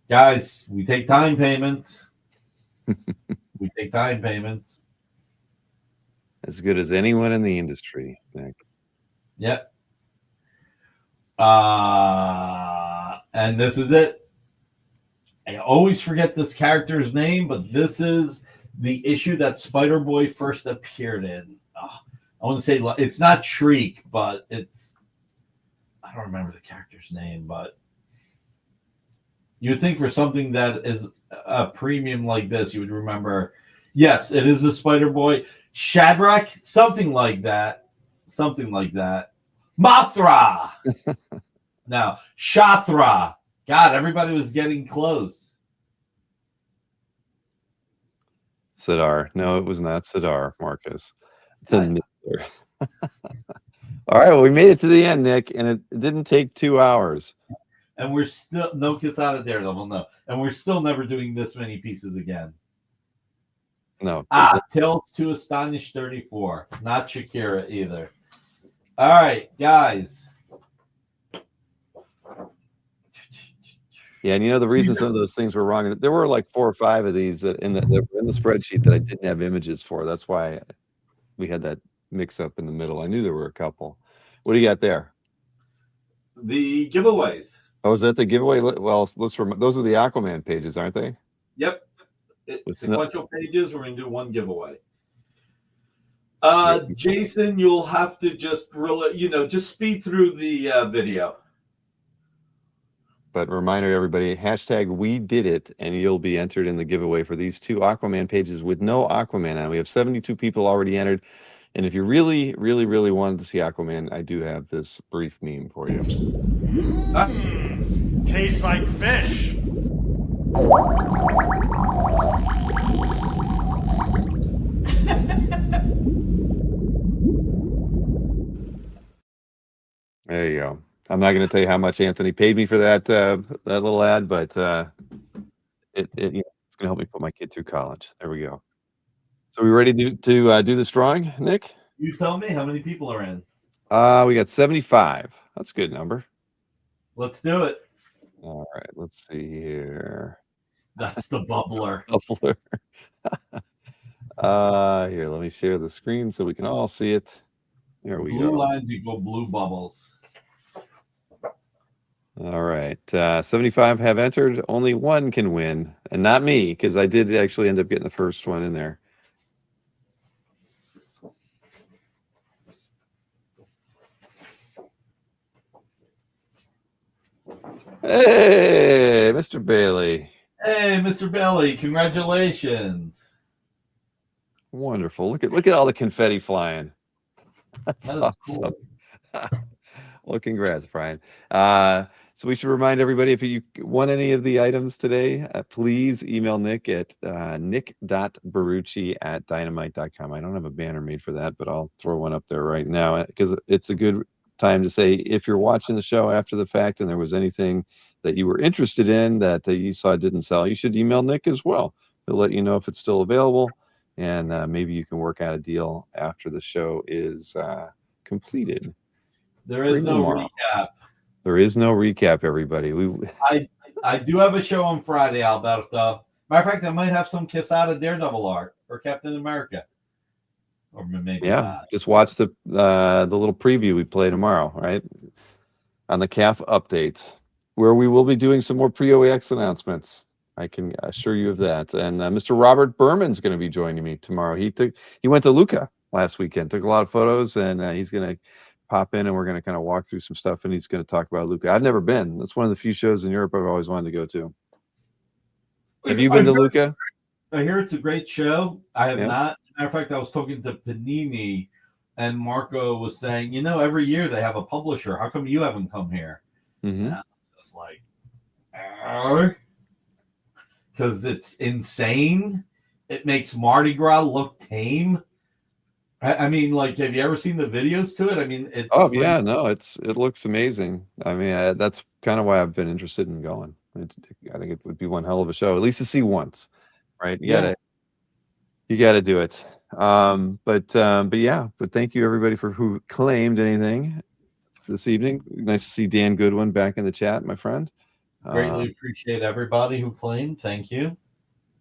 guys, we take time payments. As good as anyone in the industry, Nick. Yep. And this is it. I always forget this character's name, but this is the issue that Spider-Boy first appeared in. I want to say it's not Shriek, but I don't remember the character's name, but you would think for something that is a premium like this, you would remember. Yes, it is the Spider-Boy. Shadrach, something like that. Mothra. Now, Shathra. God, everybody was getting close. Sidar. No, it was not Sidar, Marcus. All right, well, we made it to the end, Nick, and it didn't take 2 hours. And we're still no kiss out of Daredevil, no. And we're still never doing this many pieces again. No. Tilts to Astonish 34. Not Shakira either. All right, guys. Yeah, and the reason some of those things were wrong, there were like 4 or 5 of these that in the spreadsheet that I didn't have images for. That's why we had that mix up in the middle. I knew there were a couple. What do you got there? The giveaways. Oh, is that the giveaway? Well, those are the Aquaman pages, aren't they? Yep. Sequential pages. We're going to do one giveaway. Jason, you'll have to just just speed through the video. But reminder, everybody, hashtag we did it, and you'll be entered in the giveaway for these 2 Aquaman pages with no Aquaman on. We have 72 people already entered. And if you really, really, really wanted to see Aquaman, I do have this brief meme for you. Tastes like fish. There you go. I'm not going to tell you how much Anthony paid me for that little ad, but it's going to help me put my kid through college. There we go. So we ready to do this drawing, Nick? You tell me how many people are in. We got 75. That's a good number. Let's do it. All right. Let's see here. That's the bubbler. Bubbler. Here, let me share the screen so we can all see it. There we go. Blue lines equal blue bubbles. All right. 75 have entered. Only 1 can win, and not me, because I did actually end up getting the first one in there. Hey, Mr. Bailey. Hey, Mr. Bailey, congratulations. Wonderful. Look at all the confetti flying. That's awesome. Cool. Well, congrats, Brian. So we should remind everybody, if you won any of the items today, please email Nick at nick.barrucci@dynamite.com. I don't have a banner made for that, but I'll throw one up there right now because it's a good time to say, if you're watching the show after the fact and there was anything that you were interested in that you saw didn't sell, you should email Nick as well. He'll let you know if it's still available, and maybe you can work out a deal after the show is completed. There is no recap. There is no recap, everybody. I do have a show on Friday, Alberto. Matter of fact, I might have some Quesada Daredevil art or Captain America. Or maybe not. Just watch the little preview we play tomorrow, right? On the CAF update, where we will be doing some more pre-OEX announcements. I can assure you of that. And Mr. Robert Berman's going to be joining me tomorrow. He went to Luca last weekend, took a lot of photos, and he's going to pop in, and we're going to kind of walk through some stuff, and he's going to talk about Luca. I've never been. That's one of the few shows in Europe I've always wanted to go to. Have you been to Luca? I hear it's a great show. I have not. Matter of fact, I was talking to Panini, and Marco was saying, every year they have a publisher. How come you haven't come here? Mm-hmm. And I'm just like, because it's insane. It makes Mardi Gras look tame. I mean, like, have you ever seen the videos to it? I mean, it's it looks amazing. I mean, that's kind of why I've been interested in going. I think it would be one hell of a show, at least to see once, right? You gotta do it. But thank you everybody for who claimed anything this evening. Nice to see Dan Goodwin back in the chat, my friend. Greatly appreciate everybody who claimed. Thank you.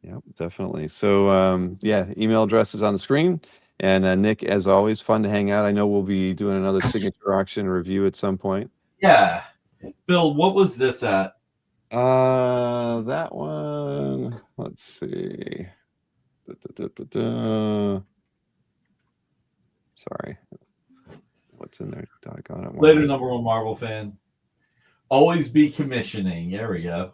Yeah, definitely. So email address is on the screen. And Nick, as always, fun to hang out. I know we'll be doing another signature auction review at some point. Yeah. Bill, what was this at? That one, let's see. Sorry. What's in there? Doggone it. Later number one Marvel fan. Always be commissioning. There we go.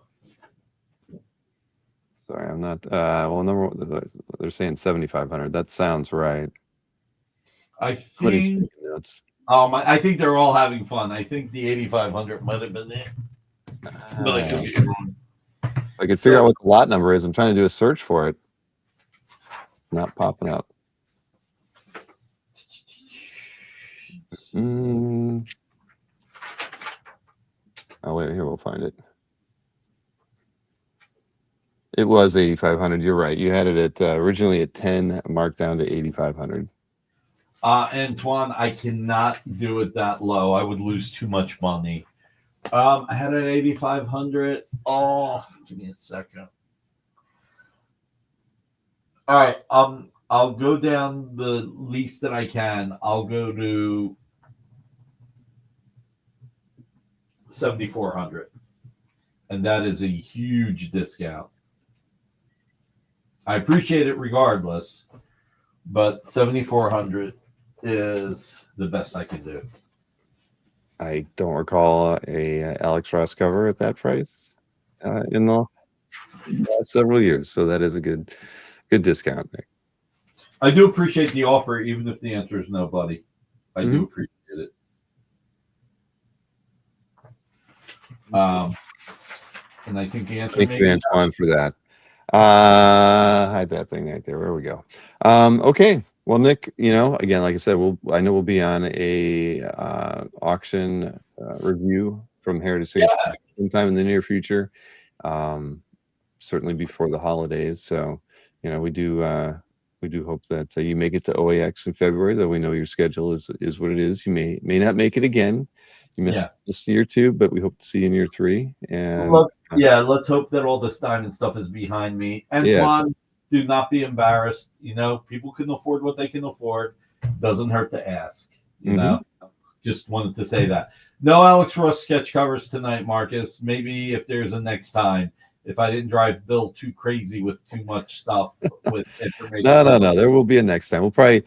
Sorry, I'm not. They're saying 7,500. That sounds right. I think. I think they're all having fun. I think the 8,500 might have been it, but I could be wrong. I could figure out what the lot number is. I'm trying to do a search for it. It's not popping up. Oh wait, here we'll find it. It was 8,500. You're right. You had it at originally at 10, marked down to 8,500. Antoine, I cannot do it that low. I would lose too much money. I had it at 8,500. Oh, give me a second. All right. I'll go down the least that I can. I'll go to 7,400, and that is a huge discount. I appreciate it regardless, but 7,400 is the best I can do. I don't recall a Alex Ross cover at that price in the last several years, so that is a good discount, Nick. I do appreciate the offer, even if the answer is no, buddy. I do appreciate it. And I think the answer. Thank you, Antoine, for that. Hide that thing right there. There we go. Okay. Well, Nick, again, like I said, I know we'll be on a auction review from Heritage sometime in the near future. Certainly before the holidays. So, we do hope that you make it to OAX in February, though we know your schedule is what it is. You may not make it again. You missed this year too, but we hope to see you in year 3. And let's hope that all this diamond stuff is behind me. Antoine, do not be embarrassed. People can afford what they can afford. Doesn't hurt to ask. Just wanted to say that. No Alex Ross sketch covers tonight, Marcus. Maybe if there's a next time. If I didn't drive Bill too crazy with too much stuff with information. No. There will be a next time. We'll probably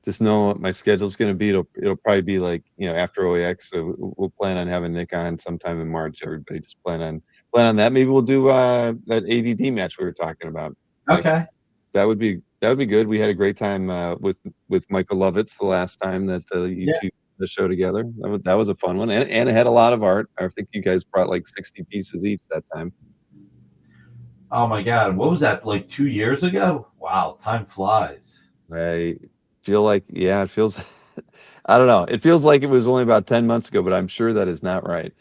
just know what my schedule's going to be. It'll probably be like after OAX. So we'll plan on having Nick on sometime in March. Everybody just plan on that. Maybe we'll do that ADD match we were talking about. Okay, that would be good. We had a great time with Michael Lovitz the last time that you two the show together. That was a fun one, and it had a lot of art. I think you guys brought like 60 pieces each that time. Oh my God, what was that, like 2 years ago? Wow, time flies. I feel like it feels I don't know, it feels like it was only about 10 months ago, but I'm sure that is not right.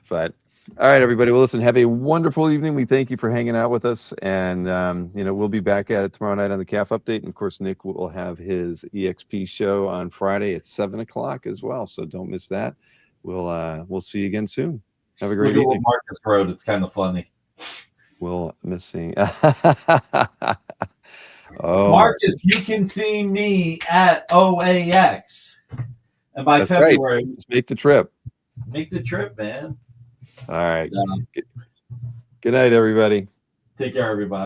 But all right, everybody, well, listen, have a wonderful evening. We thank you for hanging out with us, and we'll be back at it tomorrow night on the CAF update, and of course Nick will have his EXP show on Friday at 7:00 as well, so don't miss that. We'll see you again soon. Have a great evening. Marcus wrote, it's kind of funny. Will missing. Marcus, you can see me at OAX, and by February, let's make the trip. Make the trip, man. All right. Good night, everybody. Take care, everybody.